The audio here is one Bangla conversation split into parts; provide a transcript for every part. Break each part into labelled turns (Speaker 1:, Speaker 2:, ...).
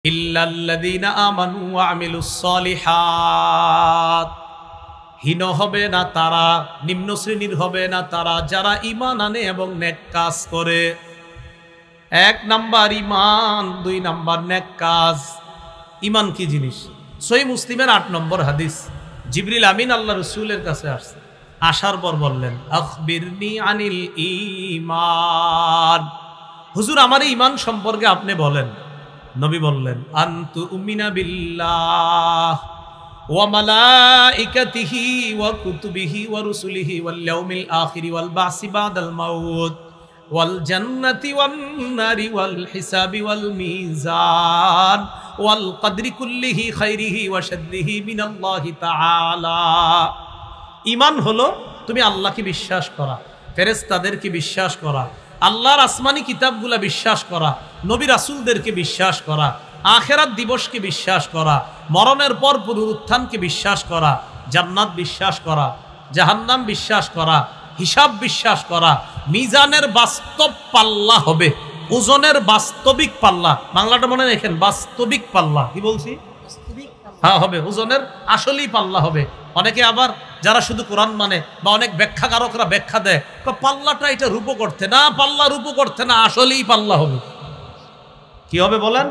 Speaker 1: ইল্লাল্লাযীনা আমানু ওয়া আমিলুস সলিহাত, হীন হবে না তারা, নিম্ন শ্রেণীর হবে না তারা যারা ঈমান আনে এবং নেক কাজ করে। এক নাম্বার ঈমান, দুই নাম্বার নেক কাজ। ঈমান কি জিনিস? সহিহ মুসলিমের 8 নম্বর হাদিস। জিবরিল আমিন আল্লাহ রাসূলের কাছে আসছে, আসার পর বললেন, আখবিরনি আনিল ঈমান, হুজুর আমার ঈমান সম্পর্কে আপনি বলেন। নবী বললেন, আনতু উমিনা বিল্লাহ ওয়া মালাইকাতিহি ওয়া কুতুবিহি ওয়া রুসুলিহি ওয়াল ইয়াউমিল আখির ওয়াল বাসি বাদাল মাউত ওয়াল জান্নাতি ওয়ান নারি ওয়াল হিসাবি ওয়াল মিজান ওয়াল কদরি কুল্লিহি খাইরিহি ওয়া শাররিহি মিনাল্লাহি তাআলা। ঈমান হলো তুমি আল্লাহকে বিশ্বাস করা, ফেরেশতাদেরকে বিশ্বাস করা, আল্লাহর আসমানি কিতাবগুলা বিশ্বাস করা, নবী রাসূলদেরকে বিশ্বাস করা, আখিরাত দিবসকে বিশ্বাস করা, মরণের পর পুনরুত্থানকে বিশ্বাস করা, জান্নাত বিশ্বাস করা, জাহান্নাম বিশ্বাস করা, হিসাব বিশ্বাস করা, মিজানের বাস্তব পাল্লা হবে, ওজনের বাস্তবিক পাল্লা। বাংলাটা মনে রাখেন, বাস্তবিক পাল্লা। কি বলছি? হ্যাঁ হবে, ওজনের আসলেই পাল্লা হবে। অনেকে আবার যারা শুধু কোরআন মানে বা অনেক ব্যাখ্যাকারকরা ব্যাখ্যা দেয়, পাল্লাটা এটা রূপো করতে না, পাল্লা রূপো করতে না, আসলেই পাল্লা হবে। কি হবে বলেন?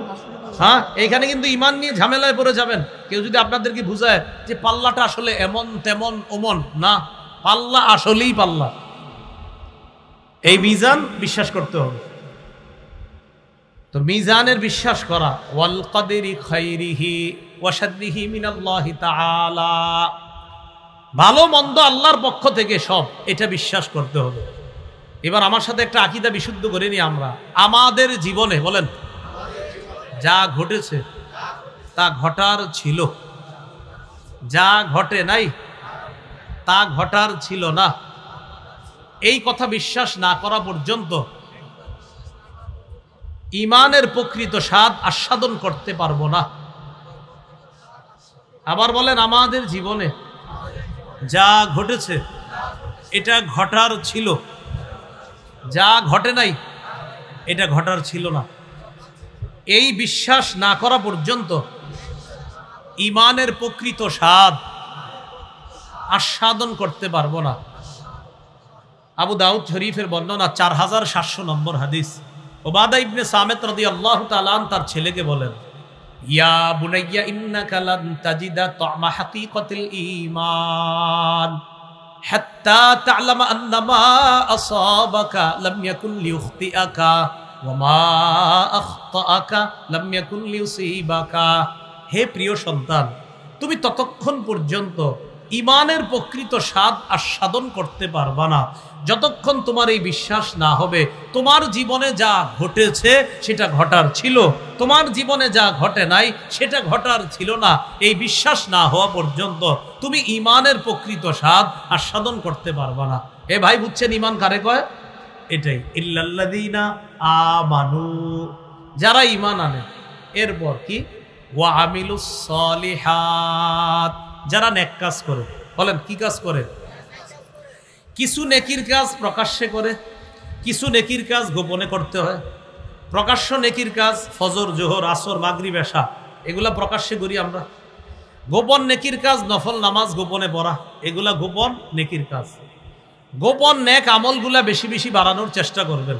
Speaker 1: হ্যাঁ, এইখানে কিন্তু ঈমান নিয়ে ঝামেলায় পড়ে যাবেন। কেউ যদি আপনাদেরকে বুঝায় যে পাল্লাটা আসলে এমন তেমন ওমন, না, পাল্লা আসলেই পাল্লা। এই মিজান বিশ্বাস করতে হবে। তো মিজানের বিশ্বাস করা, ওয়াল কদরি খাইরিহি ওয়া শাররিহি মিনাল্লাহি তাআলা, ভালো মন্দ আল্লাহর পক্ষ থেকে সব, এটা বিশ্বাস করতে হবে। এবার আমার সাথে একটা আকীদা বিশুদ্ধ করে নিই আমরা। আমাদের জীবনে বলেন, যা ঘটেছে তা ঘটার ছিল, যা ঘটে নাই তা ঘটার ছিল না, এই কথা বিশ্বাস না করা পর্যন্ত ঈমানের প্রকৃত স্বাদ আস্বাদন করতে পারবো না। আবার বলেন, আমাদের জীবনে যা ঘটেছে এটা ঘটার ছিল, যা ঘটে নাই এটা ঘটার ছিল না, এই বিশ্বাস না করা পর্যন্ত ঈমানের প্রকৃত স্বাদ আস্বাদন করতে পারবো না। আবু দাউদ শরীফের বর্ণনা 4700 নম্বর হাদিস। উবাদা ইবনে সামিত রাদিয়াল্লাহু তাআলা তার ছেলেকে বলেন, ইয়া বুনাইয়া ইন্নাকা লান তাজিদা তা'মা হাকীকাতিল ঈমান হাত্তা তা'লামা আন্না মা আসাবাকা লাম ইয়াকুন লিইখতিআকা ওয়া মা আখতাআকা লাম ইয়াকুন লিইউসিবাকা। হে প্রিয় সন্তান, তুমি ততক্ষণ পর্যন্ত ঈমানের প্রকৃত স্বাদ আস্বাদন করতে পারবা না যতক্ষণ তোমার এই বিশ্বাস না হবে তোমার জীবনে যা ঘটেছে সেটা ঘটার ছিল, তোমার জীবনে যা ঘটে নাই সেটা ঘটার ছিল না। এই বিশ্বাস না হওয়া পর্যন্ত তুমি ঈমানের প্রকৃত স্বাদ আস্বাদন করতে পারবা না। এ ভাই বুঝছেন ঈমান কারে কয়? এটাই, ইল্লাল্লাযীনা আমানু, যারা ঈমান আনে। এরপর কি? ওয়া আমিলুস সলিহাত, যারা নেক কাজ করে। বলেন, কি কাজ করে? কিছু নেকির কাজ প্রকাশ্যে করে, কিছু নেকির কাজ গোপনে করতে হয়। প্রকাশ্য নেকির কাজ ফজর, জোহর, আসর, মাগরিব, এশা, এগুলা প্রকাশ্যে করি আমরা। গোপন নেকির কাজ নফল নামাজ গোপনে পড়া, এগুলা গোপন নেকির কাজ। গোপন নেক আমলগুলা বেশি বেশি বাড়ানোর চেষ্টা করবেন।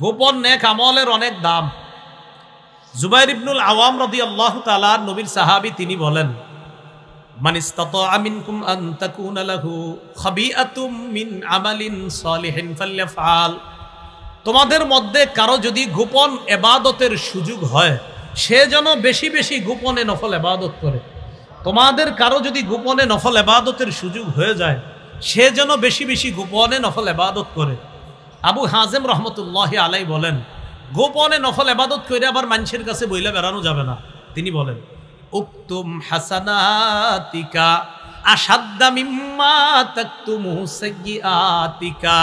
Speaker 1: গোপন নেক আমলের অনেক দাম। জুবাইর ইবনুল আওয়াম রাদিয়াল্লাহু তাআলা নবীর সাহাবী, তিনি বলেন, মান ইসতাতাআ মিনকুম আন তাকুনা লাহু খাবিআতুম মিন আমালিন সালিহিন ফালইফআল। তোমাদের মধ্যে কারো যদি গোপন ইবাদতের সুযোগ হয় সে যেন বেশি বেশি গোপনে নফল ইবাদত করে। তোমাদের কারো যদি গোপনে নফল ইবাদতের সুযোগ হয়ে যায় সে যেন বেশি বেশি গোপনে নফল ইবাদত করে। আবু হাজেম রহমতুল্লাহি আলাইহি বলেন, গোপনে নফল ইবাদত করে আবার মানুষের কাছে বইলা বেড়ানো যাবে না। তিনি বলেন, উকতুম হাসানাতিকা আশাদ্দা মিম্মা তাকতুমু সাইয়্যাতিকা।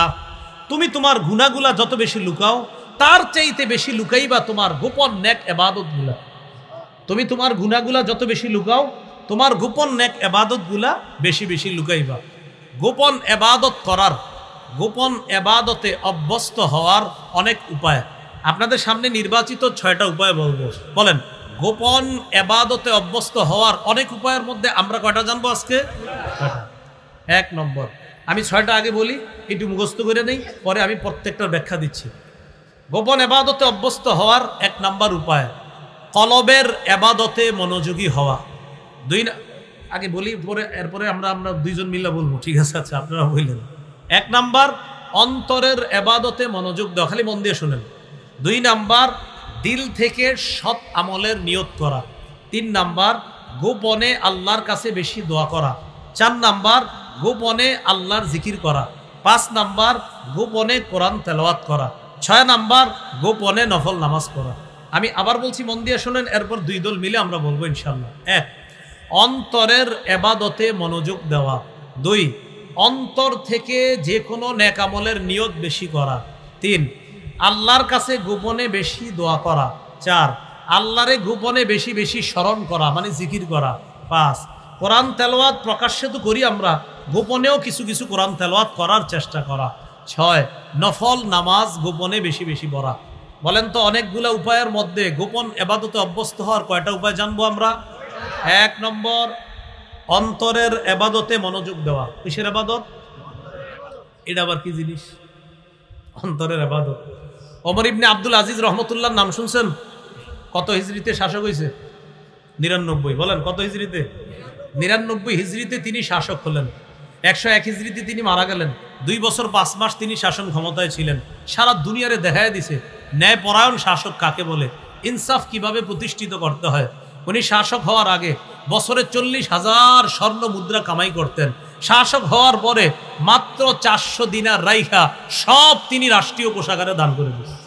Speaker 1: তুমি তোমার গুনাহগুলা যত বেশি লুকাও তার চাইতে বেশি লুকাইবা তোমার গোপন নেক ইবাদতগুলা। তুমি তোমার গুনাহগুলা যত বেশি লুকাও তোমার গোপন নেক ইবাদতগুলা বেশি বেশি লুকাইবা। গোপন ইবাদত করার, গোপন ইবাদতে অভ্যস্ত হওয়ার অনেক উপায়। আপনাদের সামনে নির্বাচিত 6টা উপায় বলবো। বলেন, গোপন এবাদতে অভ্যস্ত হওয়ার অনেক উপায়ের মধ্যে আমরা কয়টা জানবো আজকে? এক নম্বর, আমি 6টা আগে বলি, একটু মুখস্থ করে নেই, পরে আমি প্রত্যেকটার ব্যাখ্যা দিচ্ছি। গোপন এবাদতে অভ্যস্ত হওয়ার 1 নম্বর উপায় কলবের এবাদতে মনোযোগী হওয়া। আগে বলি, এরপরে আমরা দুইজন মিলে বলবো, ঠিক আছে? আচ্ছা, আপনারা বললেন। 1 নাম্বার অন্তরের এবাদতে মনোযোগ দেওয়া, খালি মন দিয়ে শুনেন। 2 নাম্বার দিল থেকে সৎ আমলের নিয়ত করা। 3 নাম্বার গোপনে আল্লাহর কাছে বেশি দোয়া করা। 4 নাম্বার গোপনে আল্লাহর জিকির করা। 5 নাম্বার গোপনে কোরআন তেলাওয়াত করা। 6 নাম্বার গোপনে নফল নামাজ পড়া। আমি আবার বলছি, মন দিয়ে শুনেন, এরপর 2 দল মিলে আমরা বলবো ইনশাআল্লাহ। 1, অন্তরের এবাদতে মনোযোগ দেওয়া। 2, অন্তর থেকে যে কোনো নেক আমলের নিয়ত বেশি করা। 3, আল্লাহর কাছে গোপনে বেশি দোয়া করা। 4, আল্লাহরে গোপনে বেশি বেশি স্মরণ করা, মানে জিকির করা। 5, কোরআন তেলাওয়াত প্রকাশ্যে তো করি আমরা, গোপনেও কিছু কিছু কোরআন তেলাওয়াত করার চেষ্টা করা। 6, নফল নামাজ গোপনে বেশি বেশি পড়া। বলেন তো, অনেকগুলা উপায়ের মধ্যে গোপন এবাদতে অভ্যস্ত হওয়ার কয়টা উপায় জানবো আমরা? 1 নম্বর অন্তরের এবাদতে মনোযোগ দেওয়া। কিসের এবাদত? এটা আবার কি জিনিস? অন্তরের এবাদত। ওমর ইবনে আব্দুল আজিজ রহমতুল্লাহর নাম শুনছেন? কত হিজরিতে শাসক হয়েছে? 99। বলেন কত হিজরিতে? 99 হিজরিতে তিনি শাসক হলেন। 101 হিজরিতে তিনি মারা গেলেন। 2 বছর 5 মাস তিনি শাসন ক্ষমতায় ছিলেন। সারা দুনিয়ারে দেখায় দিছে ন্যায়পরায়ণ শাসক কাকে বলে, ইনসাফ কিভাবে প্রতিষ্ঠিত করতে হয়। উনি শাসক হওয়ার আগে বছরে 40,000 স্বর্ণ মুদ্রা কামাই করতেন। শাসক হওয়ার পরে মাত্র 400 দিনার রাইখা সব তিনি রাষ্ট্রীয় কোষাগারে দান করে দিয়েছেন।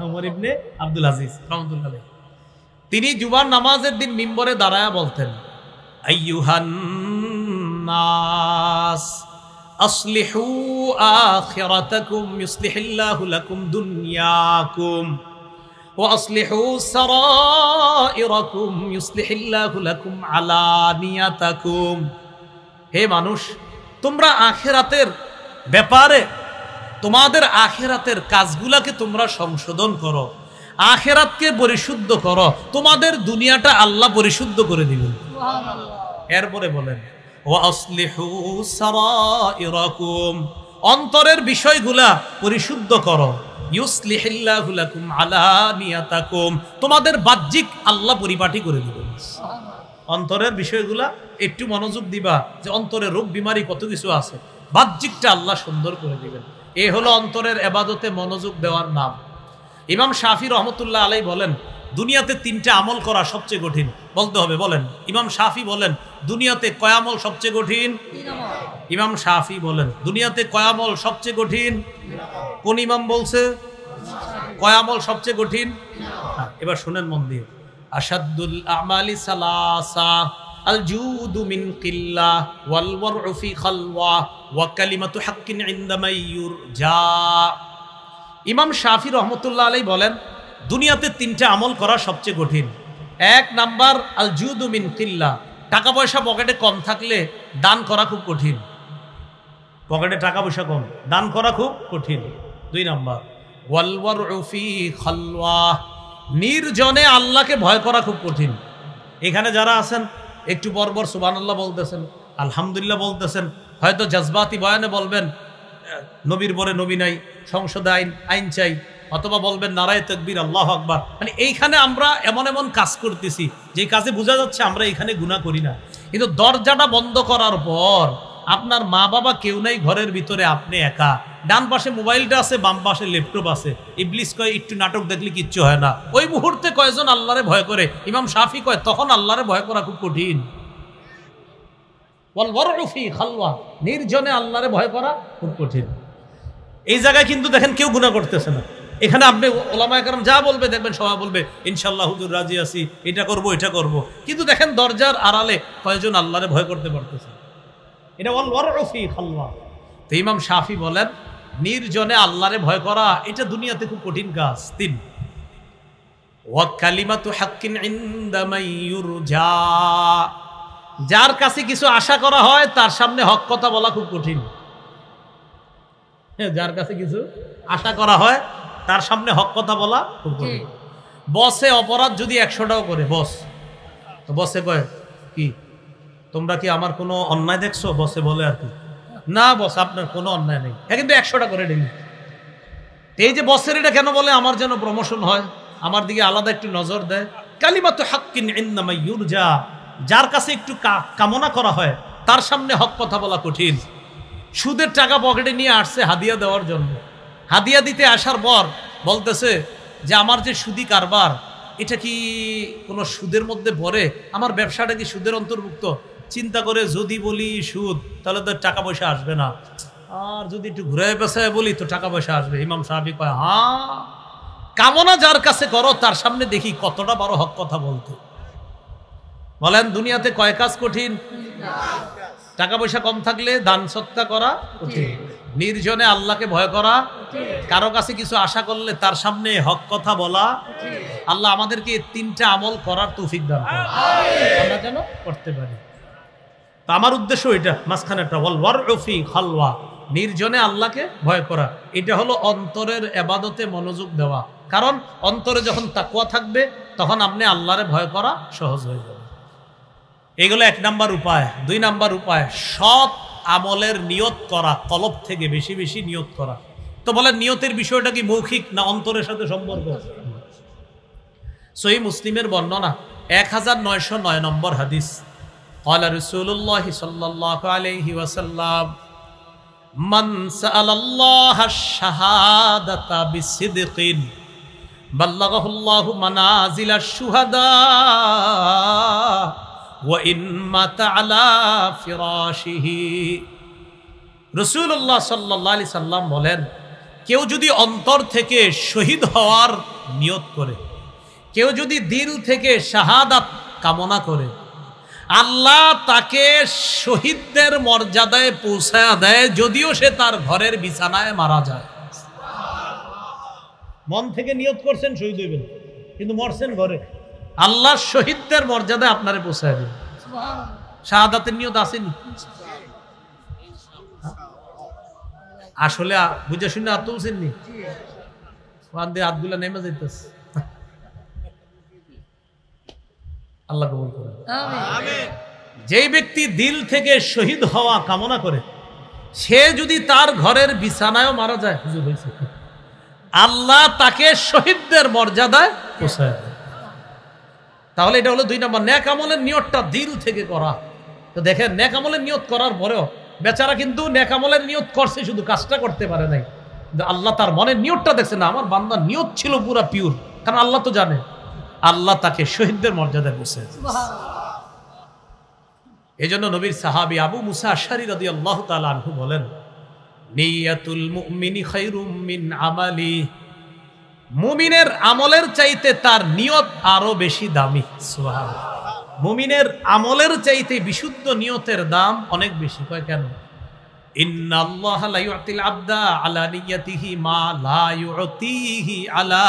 Speaker 1: ওমর ইবনে আব্দুল আজিজ রহমাতুল্লাহ আলাইহি। তিনি জুমার নামাজের দিন মিম্বরে দাঁড়ায়া বলতেন, আইয়ুহান নাস আসলিহু আখিরাতাকুম ইউসলিহিল্লাহু লাকুম দুনিয়াকুম ওয়া আসলিহু সারাইরাকুম ইউসলিহিল্লাহু লাকুম আলানিয়াতাকুম। হে মানুষ, তোমরা আখিরাতের ব্যাপারে তোমাদের আখিরাতের কাজগুলাকে তোমরা সংশোধন করো, আখিরাতকে পরিশুদ্ধ করো, তোমাদের দুনিয়াটা আল্লাহ পরিশুদ্ধ করে দিবেন। এরপরে বলেন, ওয়া আসলিহু সারাইরাকুম, অন্তরের বিষয়গুলা পরিশুদ্ধ করো, ইউসলিহিল্লাহু লাকুম আলানিয়াতাকুম, তোমাদের বাহ্যিক আল্লাহ পরিপাটি করে দিবেন। অন্তরের বিষয়গুলা একটু মনোযোগ দিবা, যে অন্তরে রোগ বিমারি কত কিছু আছে, বাহ্যিকটা আল্লাহ সুন্দর করে দিবেন। এই হলো অন্তরের ইবাদতে মনোযোগ দেওয়ার নাম। ইমাম শাফি রহমতুল্লাহ আলাইহি বলেন, দুনিয়াতে 3টা আমল করা সবচেয়ে কঠিন। বলতে হবে, বলেন। ইমাম শাফি বলেন, দুনিয়াতে কয় আমল সবচেয়ে কঠিন? ইমাম শাফি বলেন, দুনিয়াতে কয় আমল সবচেয়ে কঠিন? কোন ইমাম বলছে? কয় আমল সবচেয়ে কঠিন? এবার শুনেন মন দিয়ে। আশাদ্দুল আমালি সালাসা, আল জুদু মিন কিল্লাহ ওয়াল ওয়ারউ ফি খালওয়া ওয়া কালিমাতু হাক্কিন ইনদা মাইয়ুরজা। ইমাম শাফি রহমতুল্লাহ আলাইহি বলেন, দুনিয়াতে 3টা আমল করা সবচেয়ে কঠিন। 1 নাম্বার আল জুদু মিন কিল্লাহ, টাকা পয়সা পকেটে কম থাকলে দান করা খুব কঠিন। পকেটে টাকা পয়সা কম, দান করা খুব কঠিন। 2 নাম্বার ওয়াল ওয়ারউ ফি খালওয়া, নির্জনে আল্লাহকে ভয় করা খুব কঠিন। এখানে যারা আছেন একটু বরবর সুবহানাল্লাহ বলতেছেন, আলহামদুলিল্লাহ বলতেছেন, হয়তো জজবাতি বয়ানে বলবেন নবীর পরে নবী নাই, সংসদে আইন চাই, অথবা বলবেন নারায়ে তাকবীর আল্লাহু আকবার। মানে এইখানে আমরা এমন এমন কাজ করতেছি যে কাজে বোঝা যাচ্ছে আমরা এখানে গুনাহ করি না, কিন্তু দরজাটা বন্ধ করার পর আপনার মা বাবা কেউ নাই ঘরের ভিতরে, আপনি একা, ডান পাশে মোবাইলটা আছে, বাম পাশে ল্যাপটপ আছে। ইবলিস কয় একটু নাটক দেখলে কিচ্ছু হয় না। ওই মুহূর্তে কয়জন আল্লাহরে ভয় করে? ইমাম শাফি কয় তখন আল্লাহরে ভয় করা খুব কঠিন। ওয়াল ওয়ারউ ফি খালওয়া, নির্জনে আল্লাহরে ভয় করা খুব কঠিন। এই জায়গায় কিন্তু দেখেন কেউ গুনাহ করতেছে না। এখানে আপনি ওলামায়ে কেরাম যা বলবে দেখবেন সবাই বলবে ইনশাআল্লাহ হুজুর রাজি আছি, এটা করব এটা করব, কিন্তু দেখেন দরজার আড়ালে কয়জন আল্লাহরে ভয় করতে পারতেছে? এটা ওয়াল ওয়ারউ ফি খালওয়া। তো ইমাম শাফি বলেন, নির্জনে আল্লাহরে ভয় করা এটা দুনিয়াতে খুব কঠিন কাজ। 3 ওয়া কালিমাতু হাক্কিন ইনদা মাইয়ুরজা, যার কাছে কিছু আশা করা হয় তার সামনে হক কথা বলা খুব কঠিন। যার কাছে কিছু আশা করা হয় তার সামনে হক কথা বলা খুব কঠিন। বসে অপরাধ যদি 100টাও করে বস, তো বসে কয় কি তোমরা কি আমার কোনো অন্যায় দেখছো? বসে বলে আর কি, না বস আপনার কোনো অন্যায় নেই, কিন্তু 100টা করে ডেলি। এই যে বসের এটা কেন বলে? আমার যেন প্রমোশন হয়, আমার দিকে আলাদা একটু নজর দেয়। কালিমাতু হাক্কিন ইন্নামা ইউরজা, যার কাছে একটু কামনা করা হয় তার সামনে হক কথা বলা কঠিন। সুদের টাকা পকেটে নিয়ে আসছে হাদিয়া দেওয়ার জন্য, হাদিয়া দিতে আসার পর বলতেছে যে আমার যে সুদি কারবার এটা কি কোনো সুদের মধ্যে পড়ে? আমার ব্যবসাটা কি সুদের অন্তর্ভুক্ত? চিন্তা করে যদি বলি সুদ, তাহলে তো টাকা পয়সা আসবে না, আর যদি একটু ঘুরে পেছায় বলি তো টাকা পয়সা আসবে। ইমাম সাহাবী কয়, হ্যাঁ, কামনা যার কাছে করো তার সামনে দেখি কতটা বড় হক কথা বলতে। বলেন দুনিয়াতে কয় কাজ কঠিন? টাকা পয়সা কম থাকলে দান সৎকা করা কঠিন, নির্জনে আল্লাহকে ভয় করা, কারো কাছে কিছু আশা করলে তার সামনে হক কথা বলা। আল্লাহ আমাদেরকে এই 3টা আমল করার তৌফিক দান করুন, আমরা যেন করতে পারি। তো আমার উদ্দেশ্য এটা, মাঝখানেটা ওয়াল ওয়ারউ ফি খালওয়া, নির্জনে আল্লাহকে ভয় করা। এটা হলো অন্তরের ইবাদতে মনোযোগ দেওয়া, কারণ অন্তরে যখন তাকওয়া থাকবে তখন আপনি আল্লাহরে ভয় করা সহজ হয়ে যাবে। এগুলো 1 নাম্বার উপায়। 2 নাম্বার উপায়, সৎ আমলের নিয়ত করা, কলব থেকে বেশি বেশি নিয়ত করা। তো বলেন নিয়তের বিষয়টা কি মৌখিক না অন্তরের সাথে সম্পর্ক? সহিহ মুসলিমের বর্ণনা 1909 নম্বর হাদিস, ক্বালা রাসূলুল্লাহ সাল্লাল্লাহু আলাইহি ওয়াসাল্লাম, মান সাআলাল্লাহা আশ-শাহাদাতা বিসিদকিন বাল্লাগাহুল্লাহু মানাজিলাশ শুহাদা ওয়া ইন মাতা আলা ফিরাশিহি। রাসূলুল্লাহ সাল্লাল্লাহু আলাইহি সাল্লাম বলেন, কেউ যদি অন্তর থেকে শহীদ হওয়ার নিয়ত করে, কেউ যদি দিল থেকে শাহাদাত কামনা করে, আল্লাহ তাকে শহীদদের মর্যাদায় পৌঁছায়া দেয়, যদিও সে তার ঘরের বিছানায় মারা যায়। মন থেকে নিয়ত করছেন শহীদ হইবেন, কিন্তু মরছেন ঘরে, আল্লাহ শহীদদের মর্যাদায় আপনারে পৌঁছায় দেবে। শাহাদাতের নিয়ত আসেনি? আসলে বুঝে শুনে আর তুলছেননি, হাতগুলা নেমে যাইতেছে। আল্লাহ কবুল করেন। যেই ব্যক্তি দিল থেকে শহীদ হওয়া কামনা করে, সে যদি তার ঘরের বিছানায়ও মারা যায়, হুজুর হয়েছে, আল্লাহ তাকে শহীদদের মর্যাদায় পৌঁছায় দেয়। তাহলে এটা হলো 2 নম্বর, নেক আমলের নিয়তটা দিল থেকে করা। তো দেখেন নেক আমলের নিয়ত করার পরেও বেচারা কিন্তু নেক আমলের নিয়ত করছে, শুধু কাজটা করতে পারে নাই। আল্লাহ তার মনের নিয়তটা দেখছে না, আমার বান্দার নিয়ত ছিল পুরা পিওর, কারণ আল্লাহ তো জানে, আল্লাহ তাকে শহীদদের মর্যাদায় পৌঁছায় দেয়। এই জন্য নবীর সাহাবী আবু মুসা আশআরী রাদিয়াল্লাহু তাআলা আনহু বলেন, নিয়াতুল মুমিনি খায়রুম মিন আমালি, মুমিনের আমলের চাইতে তার নিয়ত আরো বেশি দামি। সুবহানাল্লাহ, মুমিনের আমলের চাইতে বিশুদ্ধ নিয়তের দাম অনেক বেশি। কয় কেন? ইন্নাল্লাহা লা ইউতিল আবদা আলা নিয়াতিহি মা লা ইউতিহি আলা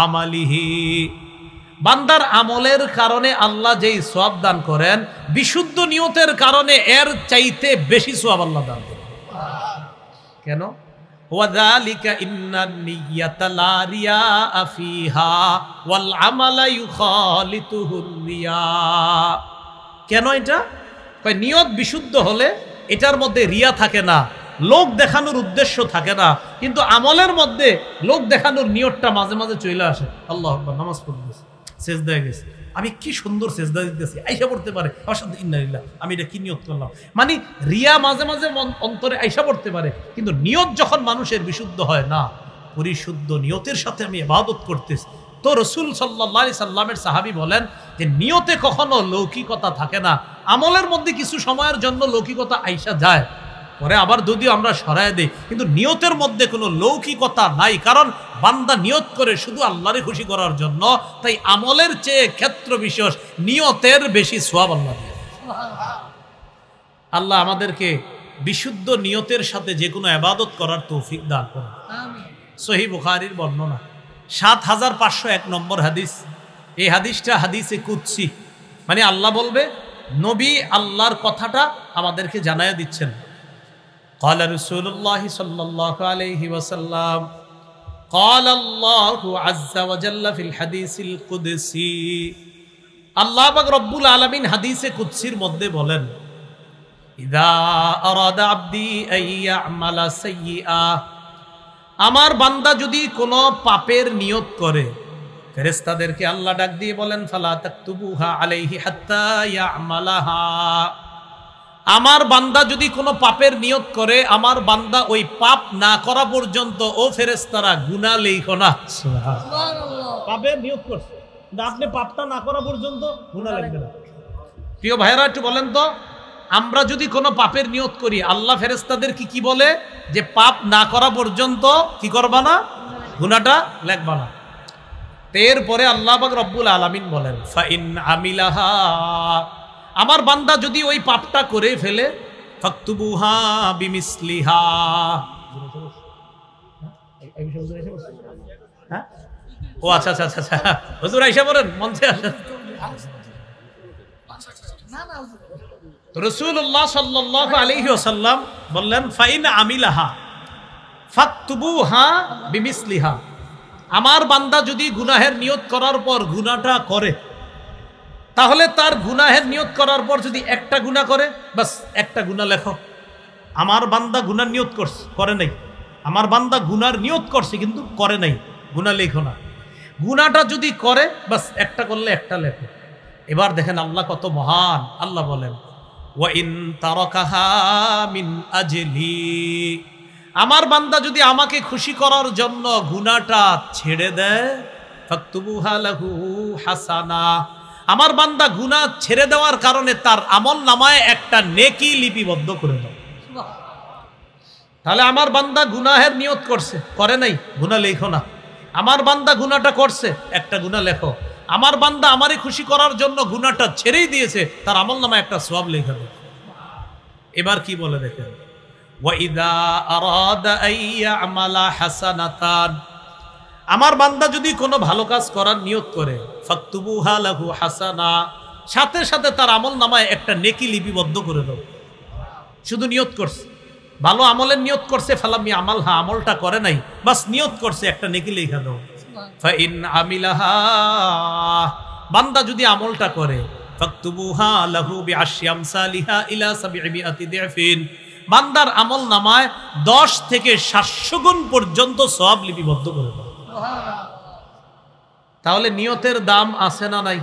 Speaker 1: আমালিহি, বান্দার আমলের কারণে আল্লাহ যেই সওয়াব দান করেন, বিশুদ্ধ নিয়তের কারণে এর চাইতে বেশি সওয়াব আল্লাহ দান করেন। কেন? ওয়াযালিকা ইন্নান নিয়াতা লা রিয়া ফিহা ওয়াল আমালা ইউখালিতুহু রিয়া। কেন এটা? কয় নিয়ত বিশুদ্ধ হলে এটার মধ্যে রিয়া থাকে না, লোক দেখানোর উদ্দেশ্য থাকে না, কিন্তু আমলের মধ্যে লোক দেখানোর নিয়তটা মাঝে মাঝে চলে আসে। আল্লাহু আকবার, নামাজ পড়তেছি, সেজদায় গেছে, আমি কি সুন্দর সেজদা দিতেছি, আইসা পড়তে পারে অসাধ্য ইন্নালিল্লাহ, আমি এটা কি নিয়ত করলাম। মানে রিয়া মাঝে মাঝে অন্তরে আইসা পড়তে পারে, কিন্তু নিয়ত যখন মানুষের বিশুদ্ধ হয় না, পরিশুদ্ধ নিয়তের সাথে আমি ইবাদত করতেছি। তো রাসূল সাল্লাল্লাহু আলাইহি সাল্লামের সাহাবী বলেন যে নিয়তে কখনো লৌকিকতা থাকে না, আমলের মধ্যে কিছু সময়ের জন্য লৌকিকতা আইসা যায়, পরে আবার যদিও আমরা সরায় দেই, কিন্তু নিয়তের মধ্যে কোনো লৌকিকতা নাই, কারণ বান্দা নিয়ত করে শুধু আল্লাহরে খুশি করার জন্য। তাই আমলের চেয়ে ক্ষেত্র বিশেষ নিয়তের বেশি সওয়াব আল্লাহ দেয়। আল্লাহ আমাদেরকে বিশুদ্ধ নিয়তের সাথে যে কোনো ইবাদত করার তৌফিক দান করুন। সহিহ বুখারীর বর্ণনা ৭৫০১ নম্বর হাদিস। এই হাদিসটা হাদিসে কুদসি, মানে আল্লাহ বলবে, নবী আল্লাহর কথাটা আমাদেরকে জানায়া দিচ্ছেন। قال رسول الله صلى الله عليه وسلم قال الله عز وجل في الحديث القدسي আল্লাহ পাক রব্বুল আলামিন হাদিসে কুদসির মধ্যে বলেন ইযা আরাদা আবদি আইয়ামালা সাইয়্যা আমার বান্দা যদি কোনো পাপের নিয়ত করে ফেরেশতাদেরকে আল্লাহ ডাক দিয়ে বলেন ফালা তাকতুবুহা আলাইহি হাত্তা ইয়ামালাহা আমার বান্দা যদি কোনো পাপের নিয়ত করে আমার বান্দা ওই পাপ না করা পর্যন্ত ও ফেরেশতারা গুনাহ লেখো না সুবহানাল্লাহ পাপের নিয়ত করছে আপনি পাপটা না করা পর্যন্ত গুনাহ লিখবে না প্রিয় ভাইরা একটু বলেন তো আমরা যদি কোনো পাপের নিয়ত করি আল্লাহ ফেরেশতাদের কি বলে যে পাপ না করা পর্যন্ত কি করবা না গুনাহটা লিখবা না এরপরে আল্লাহ পাক রব্বুল আলামিন বলেন ফাইন আমিলাহা আমার বান্দা যদি ওই পাপটা করে ফেলে ফাকতুবুহা বিমিসলিহা হ্যাঁ ও আচ্ছা আচ্ছা আচ্ছা হুজুর আয়েশা বলেন মঞ্চে আসেন রাসূলুল্লাহ সাল্লাল্লাহু আলাইহি ওয়াসাল্লাম বললেন ফাইন আমিলাহা ফাকতুবুহা বিমিসলিহা আমার বান্দা যদি গুনাহের নিয়ত করার পর গুনাহটা করে তাহলে তার গুনাহের নিয়ত করার পর যদি একটা গুনাহ করে বাস একটা গুনাহ লেখো আমার বান্দা গুনার নিয়ত করে নাই আমার বান্দা গুনার নিয়ত করছে কিন্তু করে নাই গুনাহ লেখো না গুনাহটা যদি করে বাস একটা করলে একটা লেখো এবার দেখেন আল্লাহ কত মহান আল্লাহ বলেন ওয়া ইন তারাকাহা মিন আজলি আমার বান্দা যদি আমাকে খুশি করার জন্য গুনাহটা ছেড়ে দেয় ফাকতুবুহা লাহু হাসানা আমার বান্দা গুনাহ ছেড়ে দেওয়ার কারণে তার আমল নামায় একটা নেকি লিপিবদ্ধ করে দাও তাহলে আমার বান্দা গুনাহের নিয়ত করছে করে নাই গুনাহ লেখো না আমার বান্দা গুনাহটা করছে একটা গুনাহ লেখো আমার বান্দা আমারে খুশি করার জন্য গুনাহটা ছেড়েই দিয়েছে তার আমল নামায় একটা সওয়াব লেখা দাও এবার কি বলে দেখেন ওয়া ইযা আরাদা আইয়ামালা হাসানাতান আমার বান্দা যদি কোনো ভালো কাজ করার নিয়ত করে ফাকতুবুহা লাহু হাসানা সাথে সাথে তার আমল নামায় একটা নেকি লিপিবদ্ধ করে দাও শুধু নিয়ত করছে ভালো আমলের নিয়ত করছে ফালাম ইয়ামালহা আমলটা করে নাই বাস নিয়ত করছে একটা নেকি লেখা দাও ফাইন আমিলাহা বান্দা যদি আমলটা করে ফাকতুবুহা লাহু বিআশরি আমসালিহা ইলা 700 দিফিন বান্দার আমল নামায় 10 থেকে 700 গুণ পর্যন্ত সওয়াব লিপিবদ্ধ করে দাও তাহলে নিয়তের দাম আছে না নাই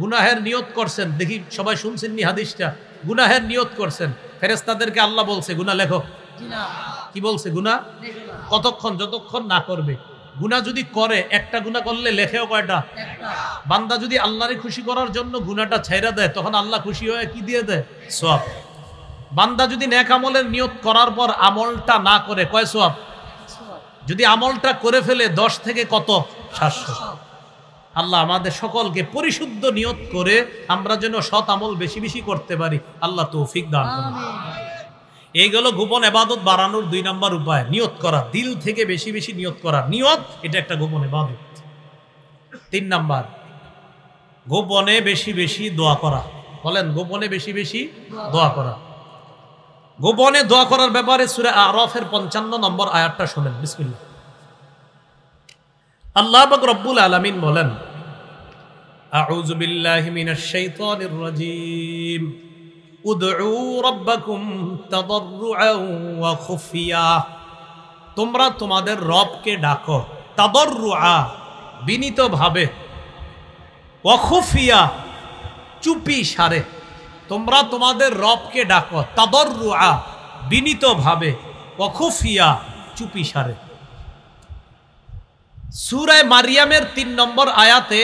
Speaker 1: গুনাহের নিয়ত করছেন দেখি সবাই শুনছেন নি হাদিসটা গুনাহের নিয়ত করছেন ফেরেশতাদেরকে আল্লাহ বলছে গুনাহ লেখো কি বলছে গুনাহ কতক্ষণ যতক্ষণ না করবে গুনাহ যদি করে একটা গুনাহ করলে লেখেও কয়টা একটা বান্দা যদি আল্লাহরে খুশি করার জন্য গুনাহটা ছাইরা দেয় তখন আল্লাহ খুশি হয়ে কি দিয়ে দেয় সওয়াব বান্দা যদি নেক আমলের নিয়ত করার পর আমলটা না করে কয় সওয়াব যদি আমলটা করে ফেলে 10 থেকে কত 700 আল্লাহ আমাদের সকলকে পরিশুদ্ধ নিয়ত করে আমরা যেন সৎ আমল বেশি বেশি করতে পারি আল্লাহ তৌফিক দান করুন এই গেল গোপন ইবাদত বাড়ানোর 2 নাম্বার উপায় নিয়ত করা দিল থেকে বেশি বেশি নিয়ত করা নিয়ত এটা একটা গোপন ইবাদত 3 নাম্বার গোপনে বেশি বেশি দোয়া করা বলেন গোপনে বেশি বেশি দোয়া করা গোপনে দোয়া করার ব্যাপারে সূরা আরাফের 55 নম্বর আয়াতটা শুনেন বিসমিল্লাহ আল্লাহ পাক রব্বুল আলামিন বলেন আউযু বিল্লাহি মিনাশ শাইতানির রাজীম উদউ রাব্বাকুম তাদাররুআন ওয়া খুফিয়া তোমরা তোমাদের রবকে ডাকো তাদাররুআ বিনীতভাবে ওয়া খুফিয়া চুপি সারে তোমরা তোমাদের রবকে ডাকো তাদাররুআ বিনীতভাবে ওয়া খুফিয়া চুপি সারে সূরা মারিয়ামের 3 নম্বর আয়াতে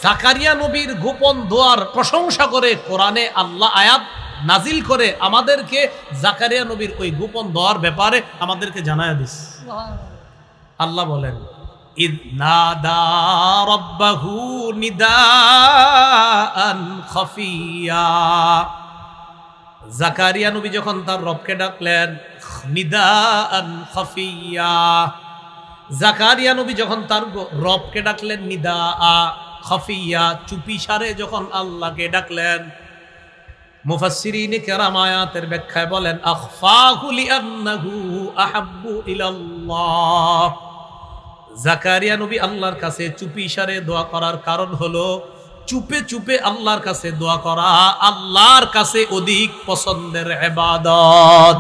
Speaker 1: জাকারিয়া নবীর গোপন দোয়ার প্রশংসা করে কোরআনে আল্লাহ আয়াত নাজিল করে আমাদেরকে জাকারিয়া নবীর ওই গোপন দোয়ার ব্যাপারে আমাদেরকে জানায়া দিয়েছে আল্লাহ বলেন ইদ নাদা রাব্বাহু নিদাআন খাফিয়া জাকারিয়া নবী যখন তার রবকে ডাকলেন নিদাআন খাফিয়া জাকারিয়া নবী যখন তার রবকে ডাকলেন নিদাআ খাফিয়া চুপি সারে যখন আল্লাহকে ডাকলেন মুফাসসিরিনে কেরাম আয়াতের ব্যাখ্যায় বলেন আখফাহু লিআন্নাহু আহাব্বু ইলাল্লাহ জাকারিয়া নবী আল্লাহর কাছে চুপি ইশারে দোয়া করার কারণ হলো চুপে চুপে আল্লাহর কাছে দোয়া করা আল্লাহর কাছে অধিক পছন্দের ইবাদত।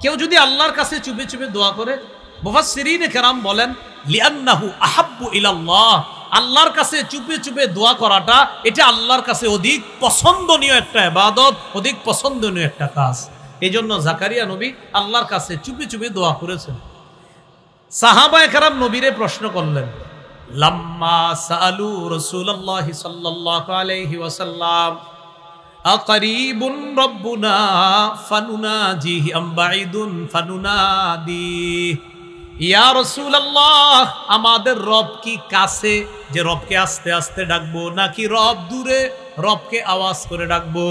Speaker 1: কেউ যদি আল্লাহর কাছে চুপে চুপে দোয়া করে, মুফাসসিরিনে কেরাম বলেন লিআন্নাহু আহাব্বু ইলাল্লাহ, আল্লাহর কাছে চুপে চুপে দোয়া করাটা এটা আল্লাহর কাছে অধিক পছন্দনীয় একটা ইবাদত, অধিক পছন্দনীয় একটা কাজ। এই জন্য জাকারিয়া নবী আল্লাহর কাছে চুপে চুপে দোয়া করেছেন। সাহাবায়ে কেরাম নবীরে প্রশ্ন করলেন, লাম্মা সাআলু রাসূলুল্লাহ সাল্লাল্লাহু আলাইহি ওয়াসাল্লাম আকারিবুন রাব্বুনা ফানুনাজিহি আম বাঈদুন ফানুনাদি, ইয়া রাসূলুল্লাহ আমাদের রব কি কাছে যে রবকে আস্তে আস্তে ডাকবো, নাকি রব দূরে রবকে আওয়াজ করে ডাকবো?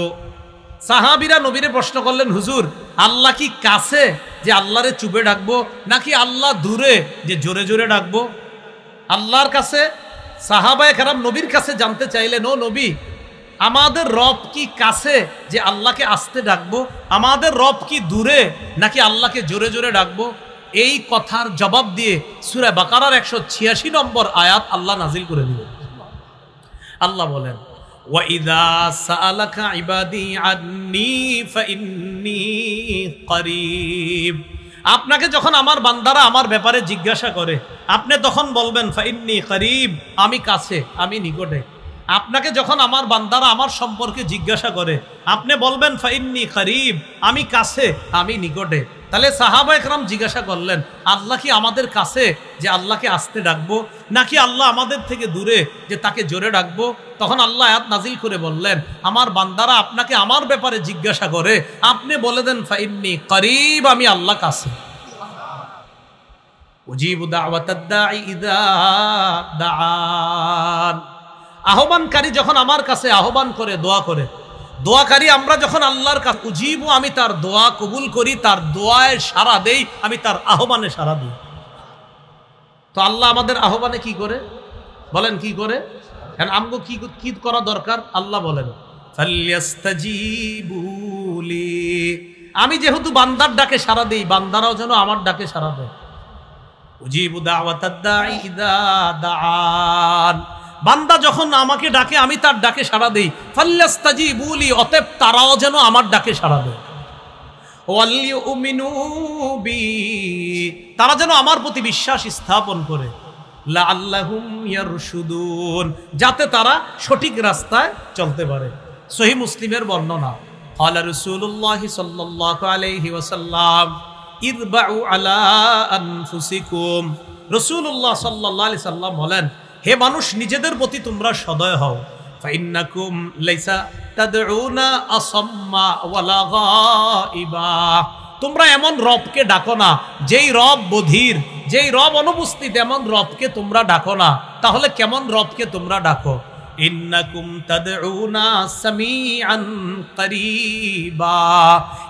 Speaker 1: সাহাবীরা নবীরে প্রশ্ন করলেন, হুজুর আল্লাহ কি কাছে যে আল্লাহরে চুপে ডাকবো, নাকি আল্লাহ দূরে যে জোরে জোরে ডাকবো? আল্লাহর কাছে সাহাবায়ে কেরাম নবীর কাছে জানতে চাইলেন, ও নবী আমাদের রব কি কাছে যে আল্লাহকে আস্তে ডাকবো, আমাদের রব কি দূরে নাকি আল্লাহকে জোরে জোরে ডাকবো? এই কথার জবাব দিয়ে সূরা বাকারার 186 নম্বর আয়াত আল্লাহ নাজিল করে দিলেন। আল্লাহ বলেন, ওয়াইদা সাআলাকা ইবাদি আন্নী ফাইন্নী করিব, আপনাকে যখন আমার বান্দারা আমার ব্যাপারে জিজ্ঞাসা করে আপনি তখন বলবেন ফাইন্নী করিব, আমি কাছে, আমি নিকটে। আপনাকে যখন আমার বান্দারা আমার সম্পর্কে জিজ্ঞাসা করে আপনি বলবেন ফাইন্নী করিব, আমি কাছে, আমি নিকটে। তাহলে সাহাবায়ে কেরাম জিজ্ঞাসা করলেন, আল্লাহ কি আমাদের কাছে যে আল্লাহকে আস্তে ডাকবো, নাকি আল্লাহ আমাদের থেকে দূরে যে তাকে জোরে ডাকবো? তখন আল্লাহ আয়াত নাজিল করে বললেন, আমার বান্দারা আপনাকে আমার ব্যাপারে জিজ্ঞাসা করে আপনি বলে দেন ফাইন্নী করিব, আমি আল্লাহ কাছে। উজিবু দাওয়াতাদ দাঈ ইযা দাআন, আহ্বানকারী যখন আমার কাছে আহ্বান করে দোয়া করে, দোয়াকারী আমরা যখন আল্লাহর কাছে উজিবু, আমি তার দোয়া কবুল করি, তার দোয়ায় সাড়া দেই, আমি তার আহ্বানে সাড়া দিই। তো আল্লাহ আমাদের আহ্বানে কি করে বলেন, কি করে? আমগো কি করা দরকার? আল্লাহ বলেন ফালইস্তাজিবু লি, আমি যেহেতু বান্দার ডাকে সাড়া দেই, বান্দারাও যেন আমার ডাকে সাড়া দেয়। উজিবু দাওয়াতাদ দাঈ ইযা দাআন, বান্দা যখন আমাকে ডাকে আমি তার ডাকে সাড়া দেই। ফালইস্তাজিবু লি, অতএব তারাও যেন আমার ডাকে সাড়া দেয়। ওয়ালিউমিনু বি, তারা যেন আমার প্রতি বিশ্বাস স্থাপন করে। লাআল্লাহুম ইয়ারশুদুন, যাতে তারা সঠিক রাস্তায় চলতে পারে। সহিহ মুসলিমের বর্ণনা, ক্বালা রাসূলুল্লাহ সাল্লাল্লাহু আলাইহি ওয়াসাল্লাম ইরবাউ আলা আনফুসিকুম, রাসূলুল্লাহ সাল্লাল্লাহু আলাইহি সাল্লাম বলেন, হে মানুষ নিজেদের প্রতি তোমরা সদয় হও। ফাইন্নাকুম লাইসা তাদউনা আসাম্মা ওয়ালা গায়বা, তোমরা এমন রবকে ডাকো না যেই রব বধির, যেই রব অনুপস্থিত, এমন রবকে তোমরা ডাকো না। তাহলে কেমন রবকে তোমরা ডাকো? ইন্নাকুম তাদউনা সামিআন করিবা,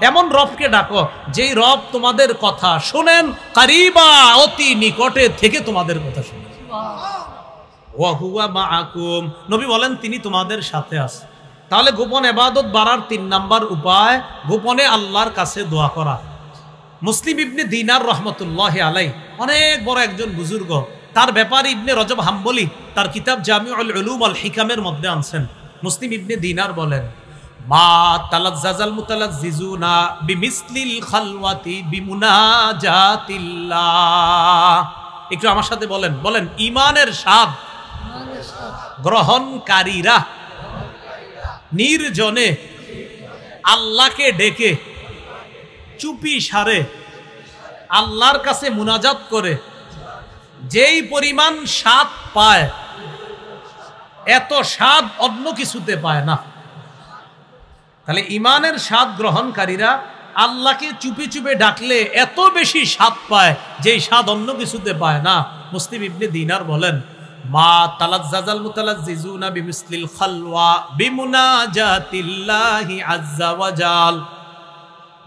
Speaker 1: এমন রবকে ডাকো যেই রব তোমাদের কথা শোনেন, করিবা, অতি নিকটে থেকে তোমাদের কথা শোনেন। ওয়া হুয়া মাআকুম, নবী বলেন তিনি তোমাদের সাথে আছে। তাহলে গোপন ইবাদত বাড়ার 3 নাম্বার উপায় গোপনে আল্লাহর কাছে দোয়া করা। মুসলিম ইবনে দিনার রহমতুল্লাহি আলাইহি অনেক বড় একজন বুজুর্গ, তার ব্যাপারে ইবনে রজব হাম্বলি তার কিতাব জামিউল উলুম ওয়াল হিকামের মধ্যে আনছেন। মুসলিম ইবনে দিনার বলেন, মা তালাজ্জাজাল মুতালাজ্জিজুনা বিমিসলিল খালওয়াতি বিমুনাজাতিল্লাহ। একটু আমার সাথে বলেন, বলেন ঈমানের স্বাদ গ্রহণকারীরা নির্জনে আল্লাহকে ডেকে চুপি সারে আল্লাহর কাছে মুনাজাত করে যেই পরিমাণ স্বাদ পায়, এত স্বাদ অন্য কিছুতে পায় না। তাহলে ঈমানের স্বাদ গ্রহণকারীরা আল্লাহকে চুপি চুপে ডাকলে এত বেশি স্বাদ পায় যেই স্বাদ অন্য কিছুতে পায় না। মুসলিম ইবনে দিনার বলেন, মা তালাজ্জাজাল মুতালাজ্জিজুনা বিমিসলিল খালওয়া বিমুনাজাতিল্লাহি আযজা ওয়া জাল।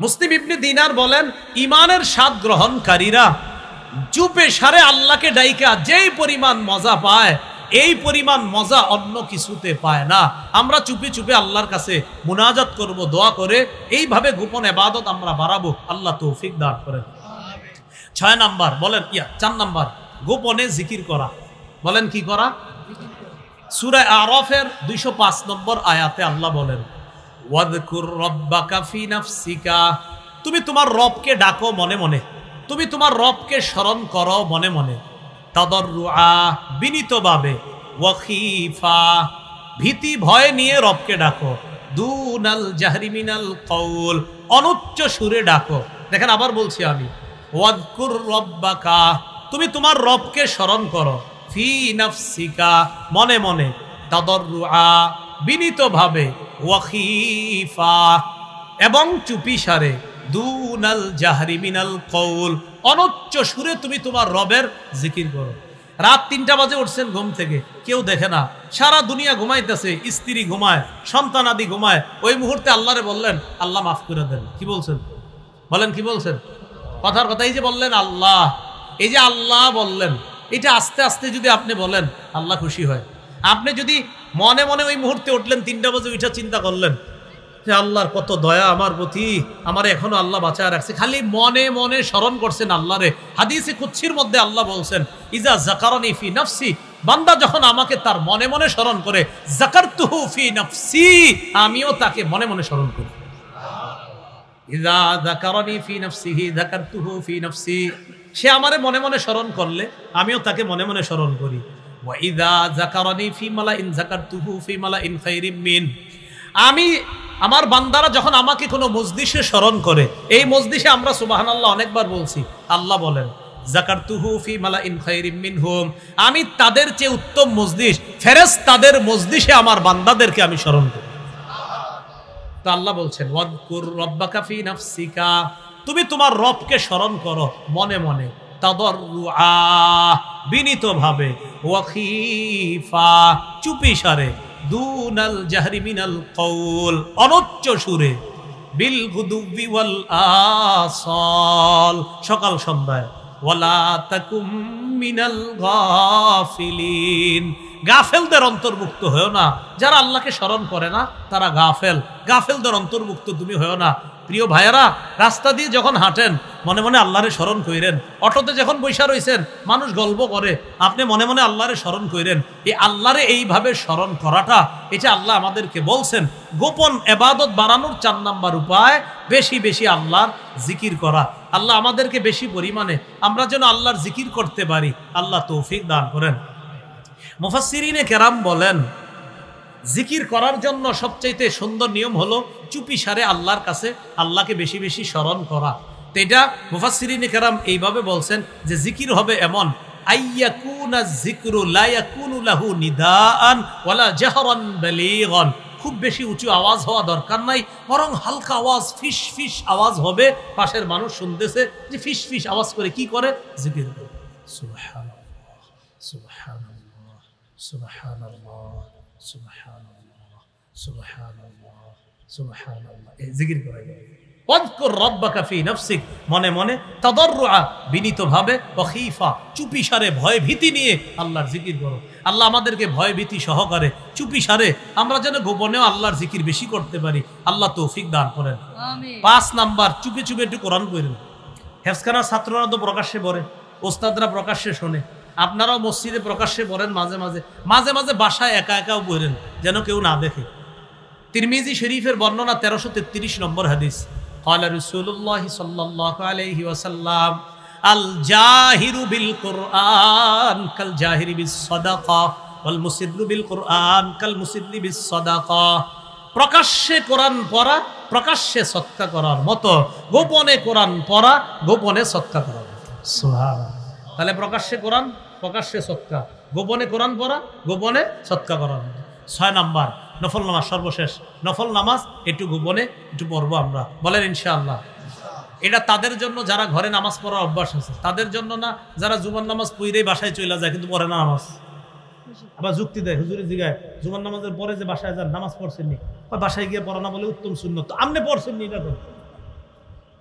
Speaker 1: মুসলিম ইবনে দিনার বলেন, ঈমানের স্বাদ গ্রহণকারীরা চুপে সারে আল্লাহকে ডাইকা যেই পরিমাণ মজা পায়, এই পরিমাণ মজা অন্য কিছুতে পায় না। আমরা চুপি চুপি আল্লাহর কাছে মুনাজাত করব, দোয়া করে এইভাবে গোপন ইবাদত আমরা বাড়াবো। আল্লাহ তৌফিক দান করেন। 6 নাম্বার বলেন, 4 নাম্বার, গোপনে জিকির করা। বলেন কি করা? সূরা আরাফের 205 নম্বর আয়াতে আল্লাহ বলেন, ওয়াযকুর রাব্বাকা ফি নাফসিকা, তুমি তোমার রবকে ডাকো মনে মনে, তুমি তোমার রবকে স্মরণ করো মনে মনে, তাদাররুআ, বিনীতভাবে, ওয়া খীফা, ভীতি ভয় নিয়ে রবকে ডাকো, দুনাল জাহরি মিনাল কওল, অনুচ্চ সুরে ডাকো। দেখেন আবার বলছি আমি, ওয়াযকুর রাব্বাকা, তুমি তোমার রবকে স্মরণ করো, ফি নাফসিকা, মনে মনে, তাদাররুআ, বিনীতভাবে, ওয়া খীফা, এবং চুপিসারে, দুনাল জাহরি মিনাল কওল, অনুচ্চ সুরে তুমি তোমার রবের জিকির করো। রাত 3টা বাজে উঠছেন ঘুম থেকে, কেউ দেখে না, সারা দুনিয়া ঘুমাইতেছে, স্ত্রী ঘুমায়, সন্তান আদি ঘুমায়, ওই মুহূর্তে আল্লাহরে বললেন, আল্লাহ মাফ করে দেন। কি বলছেন? বলেন কি বলছেন? কথার কথা, এই যে বললেন আল্লাহ, এই যে আল্লাহ বললেন, এটা আস্তে আস্তে যদি আপনি বলেন, আল্লাহ খুশি হয়। আপনি যদি মনে মনে ওই মুহূর্তে উঠলেন, 3টা বাজে উঠে চিন্তা করলেন যে আল্লাহর কত দয়া আমার প্রতি, আমার এখনো আল্লাহ বাঁচায় রাখছে, খালি মনে মনে স্মরণ করছেন আল্লাহরে। হাদিসে কুদসির মধ্যে আল্লাহ বলছেন, ইজা যাকারানি ফি নাফসি, বান্দা যখন আমাকে তার মনে মনে স্মরণ করে, যাকারতুহু ফি নাফসি, আমিও তাকে মনে মনে স্মরণ করি। ইজা যাকারানি ফি নাফসিহি যাকারতুহু ফি নাফসি, সে আমারে মনে মনে স্মরণ করলে আমিও তাকে মনে মনে স্মরণ করি। ওয়া ইজা যাকারানি ফি মালাইন যাকারতুহু ফি মালাইন খায়রিম মিন, আমি আমার বান্দারা যখন আমাকে কোনো মজলিসে স্মরণ করে, এই মজলিসে আমরা সুবহানাল্লাহ অনেকবার বলছি, আল্লাহ বলেন, যাকারতুহু ফি মালাইন খায়রিম মিনহুম, আমি তাদের চেয়ে উত্তম মজলিস, ফেরেশতাদের মজলিসে আমার বান্দাদেরকে আমি স্মরণ করি। তো আল্লাহ বলছেন, ওয়াযকুর রাব্বাকা ফি নাফসিকা, তুমি তোমার রবকে স্মরণ করো মনে মনে, তাদাররুআ, বিনীতভাবে, ওয়া খীফা, চুপিসারে, দুনাল জাহরি মিনাল কওল, অনুচ্চ সুরে, বিল গুদুবি ওয়াল আসাল, সকাল সন্ধ্যায়, ওয়ালা তাকুম মিনাল গাফিলিন, গাফেলদের অন্তর্ভুক্ত হয়েও না। যারা আল্লাহকে স্মরণ করে না তারা গাফেল, গাফেলদের অন্তর্ভুক্ত তুমি হয়েও না। প্রিয় ভাইয়েরা, রাস্তা দিয়ে যখন হাঁটেন মনে মনে আল্লাহরে স্মরণ কইরেন, অটোতে যখন বৈশা রয়েছেন মানুষ গল্প করে, আপনি মনে মনে আল্লাহরে স্মরণ কইরেন। এই আল্লাহরে এইভাবে স্মরণ করাটা, এটা আল্লাহ আমাদেরকে বলছেন। গোপন ইবাদত বাড়ানোর 4 নাম্বার উপায়, বেশি বেশি আল্লাহর জিকির করা। আল্লাহ আমাদেরকে বেশি পরিমাণে আমরা যেন আল্লাহর জিকির করতে পারি, আল্লাহ তৌফিক দান করেন। মুফাসসিরিনে কেরাম বলেন, জিকির করার জন্য সবচাইতে সুন্দর নিয়ম হলো চুপিসারে আল্লাহর কাছে আল্লাহকে বেশি বেশি স্মরণ করা। তো এটা মুফাসসিরিনে কেরাম এইভাবে বলছেন যে জিকির হবে এমন, আইয়াকুনা যিকরু লা ইয়াকুনু লাহু নিদাআন ওয়ালা জাহরান বালিগান, খুব বেশি উঁচু আওয়াজ হওয়া দরকার নাই, বরং হালকা আওয়াজ, ফিস ফিস আওয়াজ হবে, পাশের মানুষ শুনতেছে যে ফিস ফিস আওয়াজ করে কি করে, জিকির করে। সুবহানাল্লাহ সুবহানাল্লাহ সুবহানাল্লাহ সুবহানাল্লাহ সুবহানাল্লাহ সুবহানাল্লাহ, এই জিকির করে। ওয়াযকুর রাব্বাকা ফি নাফসিক, মনে মনে, তাদাররুআ, বিনীতভাবে, ওয়া খীফা, চুপিসারে, ভয় ভীতি নিয়ে আল্লাহর জিকির করো। আল্লাহ আমাদেরকে ভয় ভীতি সহকারে চুপিসারে আমরা যেন গোপনেও আল্লাহর জিকির বেশি করতে পারি, আল্লাহ তৌফিক দান করেন। আমিন। 5 নাম্বার, চুপে চুপে একটু কোরআন পড়েন। হেফজখানার ছাত্ররা তো প্রকাশ্যে পড়ে, ওস্তাদরা প্রকাশ্যে শোনে, আপনারাও মসজিদে প্রকাশ্যে পড়েন, মাঝে মাঝে মাঝে মাঝে বাসায় একা একাও পড়েন, যেন কেউ না দেখে। তিরমিজি শরীফের বর্ণনা 1333 নম্বর হাদিস, ক্বালা রাসূলুল্লাহ সাল্লাল্লাহু আলাইহি ওয়াসাল্লাম, আল জাহিরু বিল কুরআন কাল জাহিরি বিস সাদাকা ওয়াল মুসিদ্দু বিল কুরআন কাল মুসিদ্দি বিস সাদাকা, প্রকাশ্যে কোরআন পড়া প্রকাশ্যে সদকা করার মতো, গোপনে কোরআন পড়া গোপনে সদকা করার মতো। সুবহানাল্লাহ। তাহলে প্রকাশ্যে কোরআন প্রকাশ্যে সদকা, গোপনে কোরআন পড়া গোপনে সদকা করার মতো। 6 নাম্বার, নফল নামাজ, সর্বশেষ নফল নামাজ একটু গোপনে একটু পড়বো আমরা, বলেন ইনশাআল্লাহ। এটা তাদের জন্য যারা ঘরে নামাজ পড়ার অভ্যাস আছে, তাদের জন্য না যারা জুমার নামাজ পড়েই বাসায় চলে যায় কিন্তু পড়ে না নামাজ। আবার যুক্তি দেয়, হুজুরের জিগায় জুমার নামাজের পরে যে বাসায় যান নামাজ পড়ছেননি, বাসায় গিয়ে পড়া না বলে উত্তম সুন্নত, আমনে পড়ছেননি, এটা তো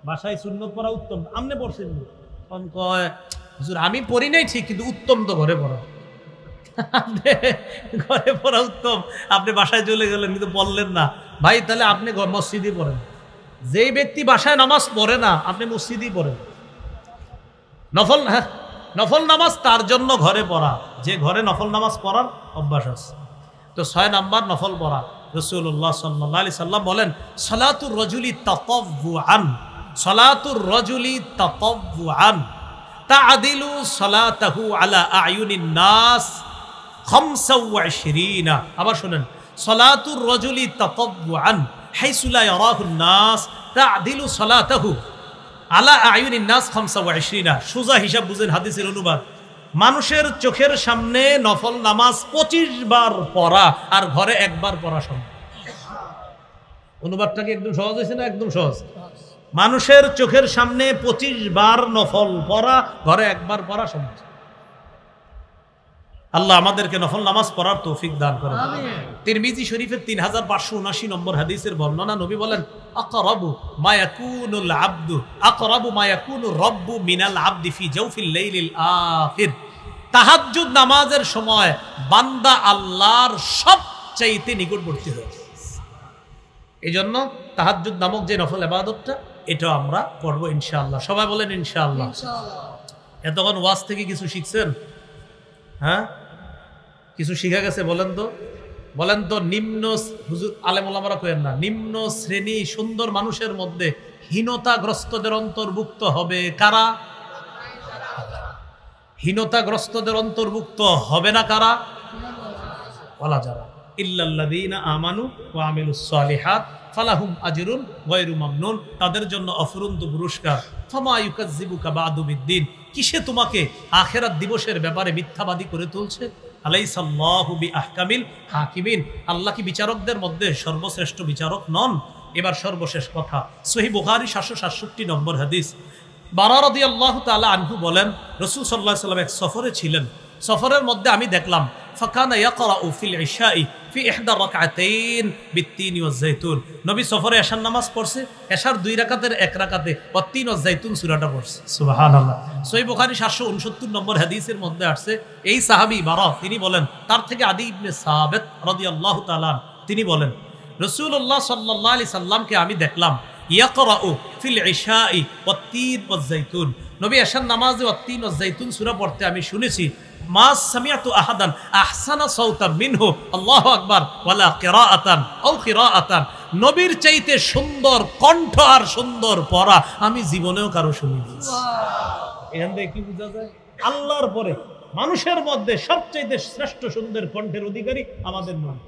Speaker 1: বাসায় সুন্নত পড়া উত্তম, আমনে পড়ছেননি। তখন কয়, হুজুর আমি পড়ি নাই ঠিক, কিন্তু উত্তম তো ঘরে পড়া। আপনি ঘরে পড়া উত্তম, আপনি বাসায় চলে গেলেন কিন্তু বললেন না। ভাই তাহলে আপনি মসজিদই পড়েন। যেই ব্যক্তি বাসায় নামাজ পড়ে না, আপনি মসজিদই পড়েন। নফল, হ্যাঁ নফল নামাজ তার জন্য ঘরে পড়া, যে ঘরে নফল নামাজ পড়ার অভ্যাস আছে। তো 6 নাম্বার নফল পড়া। রাসূলুল্লাহ সাল্লাল্লাহু আলাইহি সাল্লাম বলেন, সালাতুর রাজুলি তাতাওউআন, সালাতুর রাজুলি তাতাওউআন তা'দিলু সালাতাহু আলা আ'য়ুনিন নাস 25। আবার শুনেন, সালাতুর রাজুলি তাতাওউআন হাইসু লা ইয়ারাহুন নাস তা'দিলু সালাতাহু আলা আ'য়ুনিন নাস 25। সোজা হিসাব বুঝেন, হাদিসের অনুবাদ, মানুষের চোখের সামনে নফল নামাজ 25 বার পড়া আর ঘরে একবার পড়া সম্ভব। অনুবাদটা কি একদম সহজ হয়েছে না? একদম সহজ। মানুষের চোখের সামনে 25 বার নফল পড়া, ঘরে একবার পড়া সম্ভব। আল্লাহ আমাদেরকে নফল নামাজ পড়ার তৌফিক দান করেন। তিরমিজি শরীফের 3579 নম্বর হাদিসের বর্ণনা, নবী বলেন, আকরাবু মা ইয়াকুনুল আবদু আকরাবু মা ইয়াকুনুর রাব্বু মিনাল আবদি ফি জাওফিল লাইলিল আখির। তাহাজ্জুদ নামাজের সময় বান্দা আল্লাহর সবচাইতে নিকটবর্তী হয়। এইজন্য তাহাজ্জুদ নামক যে নফল ইবাদতটা, এটা আমরা পড়ব ইনশাআল্লাহ। সবাই বলেন ইনশাআল্লাহ। এতক্ষণ ওয়াজ থেকে কিছু শিখছেন? হ্যাঁ, কিছু শিখা গেছে? বলেন তো নিম্ন, হুজুর আলেম ওলামারা কইেন না, নিম্ন শ্রেণী সুন্দর মানুষের মধ্যে হীনতাগ্রস্তদের অন্তর্ভুক্ত হবে কারা? হীনতাগ্রস্তদের অন্তর্ভুক্ত হবে না কারা? ওয়ালা যারা ইল্লাল্লাযীনা আমানু ওয়া আমিলুস সালিহাত ফালাহুম আজরুন গায়রু মামনুন, তাদের জন্য অফুরন্ত পুরস্কার। ফামা ইউকাযযিবুকা বা'দু বিদ্দিন, কিসে তোমাকে আখিরাত দিবসের ব্যাপারে মিথ্যাবাদী করে তুলছে? আলাইসাল্লাহু বিআহকামিল হাকিমিন, আল্লাহ কি বিচারকদের মধ্যে সর্বশ্রেষ্ঠ বিচারক নন? এবার সর্বশেষ কথা, সহিহ বুখারী 767 নম্বর হাদিস। বারা রাদিয়াল্লাহু তাআলা আনহু বলেন, রাসূল সাল্লাল্লাহু আলাইহি ওয়াসাল্লাম এক সফরে ছিলেন। সফরের মধ্যে আমি দেখলাম, ফাকানা ইয়াকরাউ ফিল ইশাই ফি ইহদা রাকআতাইন বিত্তিন ওয়াজ যাইতুন, নবী সফরে এশার নামাজ পড়ছে, এশার 2 রাকাতের 1 রাকাতে ওয়াত্তিন ওয়াজ যাইতুন সূরাটা পড়ছে। সুবহানাল্লাহ। সহিহ বুখারী 769 নম্বর হাদিসের মধ্যে আসছে, এই সাহাবী বারা তিনি বলেন, তার থেকে আদি ইবনে সাবিত রাদিয়াল্লাহু তাআলা তিনি বলেন, রাসূলুল্লাহ সাল্লাল্লাহু আলাইহি সাল্লামকে আমি দেখলাম ইয়াকরাউ ফিল ইশাই ওয়াত্তিন ওয়াজ যাইতুন, নবী এশার নামাজে ওয়াত্তিন ওয়াজ যাইতুন সূরা পড়তে আমি শুনেছি। মা সামিআতু আহাদান আহসানা সাওতান মিনহু, আল্লাহু আকবার, ওয়ালা কিরাআতান আও কিরাআতান, নবীর চাইতে সুন্দর কণ্ঠ আর সুন্দর পড়া আমি জীবনেও কারো শুনিনি। এখান থেকে কি বোঝা যায়? আল্লাহর পরে মানুষের মধ্যে সবচাইতে শ্রেষ্ঠ সুন্দর কণ্ঠের অধিকারী আমাদের নবী,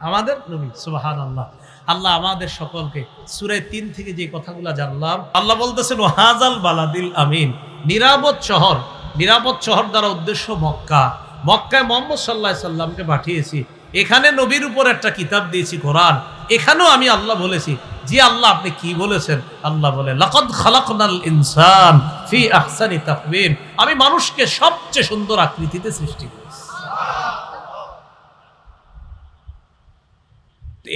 Speaker 1: আমাদের নবী। সুবহানাল্লাহ। আল্লাহ আমাদের সকলকে সূরা 3 থেকে যে কথাগুলো জানলাম, আল্লাহ বলতেছেন ওয়াহাজাল বালাদিল আমিন, নিরাপদ শহর। নিরাপদ শহর দ্বারা উদ্দেশ্য মক্কা। মক্কায় মুহাম্মদ সাল্লাল্লাহু আলাইহি সাল্লামকে পাঠিয়েছি, এখানে নবীর উপর একটা কিতাব দিয়েছি কোরআন। এখানেও আমি আল্লাহ বলেছি, জি আল্লাহ আপনি কি বলেছেন? আল্লাহ বলে, লাকাদ খালাকনাল ইনসান ফি আহসানি তাকওয়িম, আমি মানুষকে সবচেয়ে সুন্দর আকৃতিতে সৃষ্টি করেছি।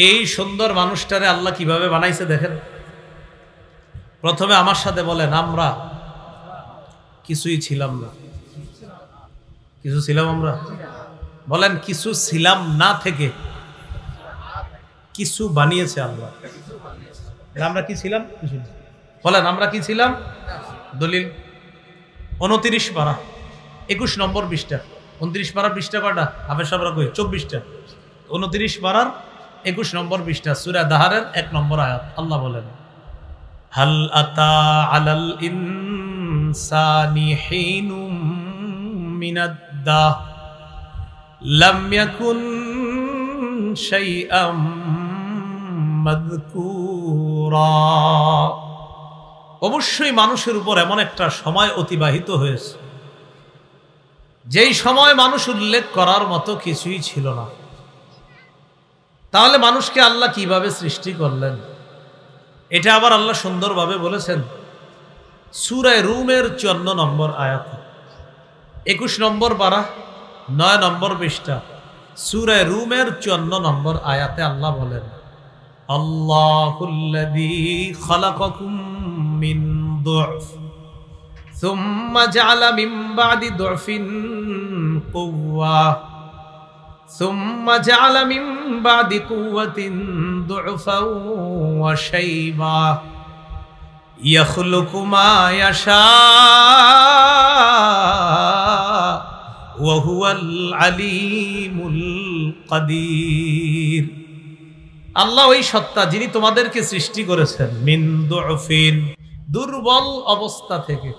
Speaker 1: এই সুন্দর মানুষটারে আল্লাহ কিভাবে বানাইছে দেখেন। প্রথমে আমার সাথে বলেন, আমরা কিছুই ছিলাম না। কিছু ছিলাম আমরা? বলেন, কিছু ছিলাম না থেকে কিছু বানিয়েছে আল্লাহ। আমরা কি ছিলাম? বলেন, আমরা কি ছিলাম? দলিল 29 পারা 21 নম্বর পৃষ্ঠা। 29 পারার পৃষ্ঠা কয়টা? হাফেজ সাহেবরা কই 24টা। 29 পারার 21 নম্বর পৃষ্ঠা, সূরা দাহারের 1 নম্বর আয়াত। আল্লাহ বলেন, হাল আতা আলাল ইনসানি হিনুম মিনাদ-দাহ লাম ইয়াকুন শাইআম মাযকুরা, অবশ্যই মানুষের উপর এমন একটা সময় অতিবাহিত হয়েছে যেই সময় মানুষ উল্লেখ করার মতো কিছুই ছিল না। তাহলে মানুষকে আল্লাহ কিভাবে সৃষ্টি করলেন? এটা আবার আল্লাহ সুন্দরভাবে বলেছেন সূরা রুমের 54 নম্বর আয়াত, 21 নম্বর পারা 9 নম্বর পৃষ্ঠা, সূরা রুমের 54 নম্বর আয়াতে আল্লাহ বলেন, আল্লাহুল্লাযী খালাকাকুম মিন দু'ফ সুম্মা জাআলা মিন বা'দি দু'ফিন কুওয়া সুম্মা জাআলা মিন বা'দি কুওয়াতিন দু'ফান ওয়া শাইবা ইয়াখলুকু মা ইয়াশা ওয়া হুয়াল আলিমুল কাদির। আল্লাহ ওই সত্তা যিনি তোমাদেরকে সৃষ্টি করেছেন মিন দুফিন, দুর্বল অবস্থা থেকে।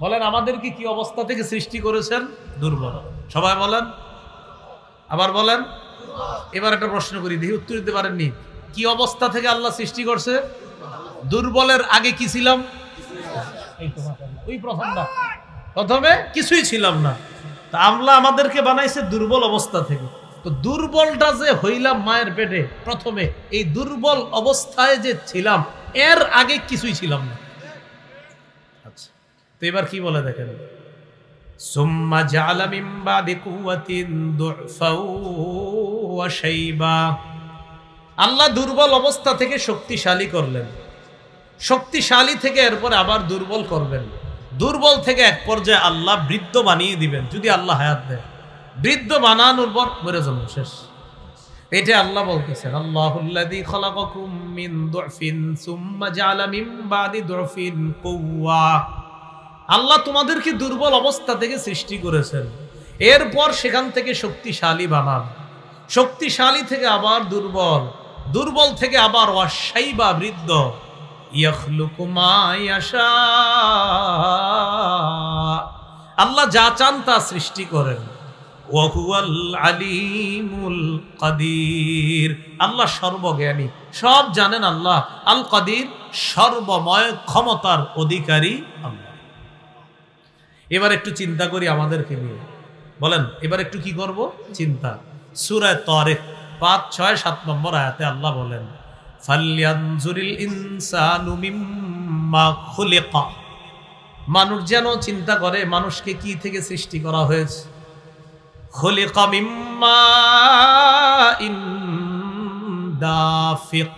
Speaker 1: বলেন আমাদেরকে কি অবস্থা থেকে সৃষ্টি করেছেন? দুর্বল। সবাই বলেন, আবার বলেন। এবার একটা প্রশ্ন করি, দেখি উত্তর দিতে পারেননি। কি অবস্থা থেকে আল্লাহ সৃষ্টি করছে? দুর্বলের আগে কি ছিলাম? ওই প্রথমে কিছুই ছিলাম না। তা আল্লাহ আমাদেরকে বানাইছে দুর্বল অবস্থা থেকে। তো দুর্বলটা যে হইলাম মায়ের পেটে প্রথমে, এই দুর্বল অবস্থায় যে ছিলাম এর আগে কিছুই ছিলাম না। আচ্ছা, তো এবার কি বলে দেখেন, সুম্মা জাআলা মিন বাদি কুওয়াতিন দুফাও ওয়া শাইবা। আল্লাহ দুর্বল অবস্থা থেকে শক্তিশালী করলেন, শক্তিশালী থেকে এরপরে আবার দুর্বল করবেন, দুর্বল থেকে এক পর্যায়ে আল্লাহ বৃদ্ধ বানিয়ে দিবেন যদি আল্লাহ হায়াত দেয়। বৃদ্ধ বানানোর পর মরে যাবেন, শেষ। এটা আল্লাহ বলতেছেন, আল্লাহুল্লাযী খালাকাকুম মিন দুফিন সুম্মা জাআলা মিন বাদি দুফিন কুওয়া। আল্লাহ তোমাদেরকে দুর্বল অবস্থা থেকে সৃষ্টি করেছেন, এরপর সেখান থেকে শক্তিশালী বানান, শক্তিশালী থেকে আবার দুর্বল, দুর্বল থেকে আবার ওয়াশাইবা বৃদ্ধ। ইয়াখলুকু মা ইয়াশা, আল্লাহ যা চান তা সৃষ্টি করেন। ওয়া হুয়াল আলিমুল কাদির, আল্লাহ সর্বজ্ঞানী, সব জানেন আল্লাহ। আল কাদির, সর্বময় ক্ষমতার অধিকারী আল্লাহ। এবার একটু চিন্তা করি আমাদেরকে নিয়ে। বলেন এবার একটু কি করব? চিন্তা। সূরা তারিক ৫, ৬, ৭ নম্বর আয়াতে আল্লাহ বলেন, ফালয়ানজুরিল ইনসানু মিম্মা খুলিকা। মানুষ যেন চিন্তা করে মানুষকে কি থেকে সৃষ্টি করা হয়েছে। খুলিকা মিম্মা ইন দাফিক,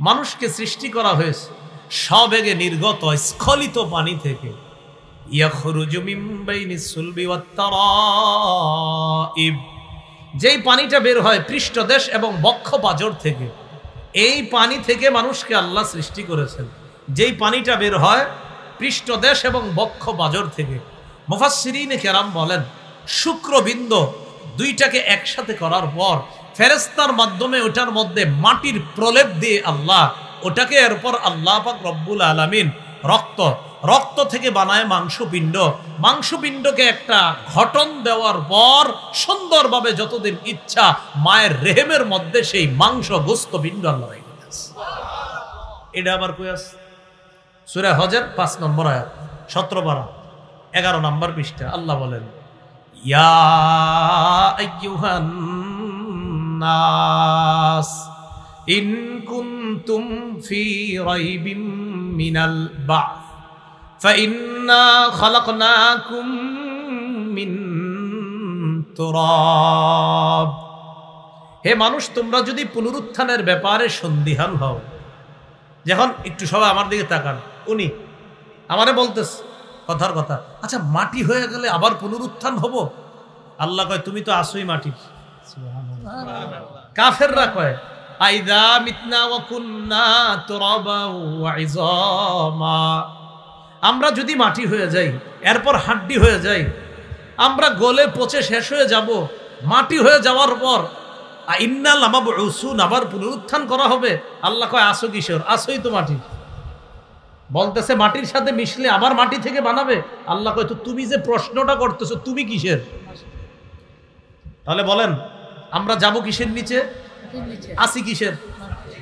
Speaker 1: মানুষকে সৃষ্টি করা হয়েছে সবেগে নির্গত স্খলিত পানি থেকে। ইয়াখরুজু মিন বাইনিস সুলবি ওয়াত তারাইব, যেই পানিটা বের হয় পৃষ্ঠদেশ এবং বক্ষ পাঁজর থেকে, এই পানি থেকে মানুষকে আল্লাহ সৃষ্টি করেছেন। যেই পানিটা বের হয় পৃষ্ঠদেশ এবং বক্ষ পাঁজর থেকে, মুফাসসিরিনে কেরাম বলেন শুক্রবিন্দ দুইটাকে একসাথে করার পর ফেরেশতার মাধ্যমে ওটার মধ্যে মাটির প্রলেপ দিয়ে আল্লাহ ওটাকে এরপর আল্লাহ পাক রব্বুল আলামিন রক্ত থেকে বানায় মাংসপিণ্ড, মাংসপিণ্ডকে একটা ঘটন দেওয়ার পর সুন্দরভাবে যতদিন ইচ্ছা মায়ের রেহেমের মধ্যে সেই মাংস গোস্ত পিণ্ড আল্লাহ রেখে দিয়েছে। এটা আবার কই আছে? সূরা হজের ৫ নম্বর আয়াত, ১৭ পারা ১১ নম্বর পৃষ্ঠা। আল্লাহ বলেন, ইয়া আইয়ুহান নাস ইন কুনতুম ফি রাইবিম মিনাল বা'থ فإنا خلقناكم من تراب। হে মানুষ, তোমরা যদি পুনরুত্থানের ব্যাপারে সন্দিহান হও, যখন একটু সবাই আমার দিকে তাকান, উনি আমারে বলতেছে কথার কথা, আচ্ছা মাটি হয়ে গেলে আবার পুনরুত্থান হব? আল্লাহ কয় তুমি তো আসোই মাটি। কাফেররা কয় আইযা মিতনা ওয়া কুন্না তুরাবা ওয়া ইযামা, আমরা যদি মাটি হয়ে যাই এরপর হাড্ডি হয়ে যাই, আমরা গলে পচে শেষ হয়ে যাব, মাটি হয়ে যাওয়ার পর ইন্না লামাবউসুন, আবার পুনরুত্থান করা হবে। আল্লাহ কয় আসো কিশোর, আসোই তো মাটি। বলতেছে মাটির সাথে মিশলে আবার মাটি থেকে বানাবে। আল্লাহ কয় তো তুমি যে প্রশ্নটা করতেছো তুমি কিসের? তাহলে বলেন আমরা যাব কিসের নিচে? আসি কিসের?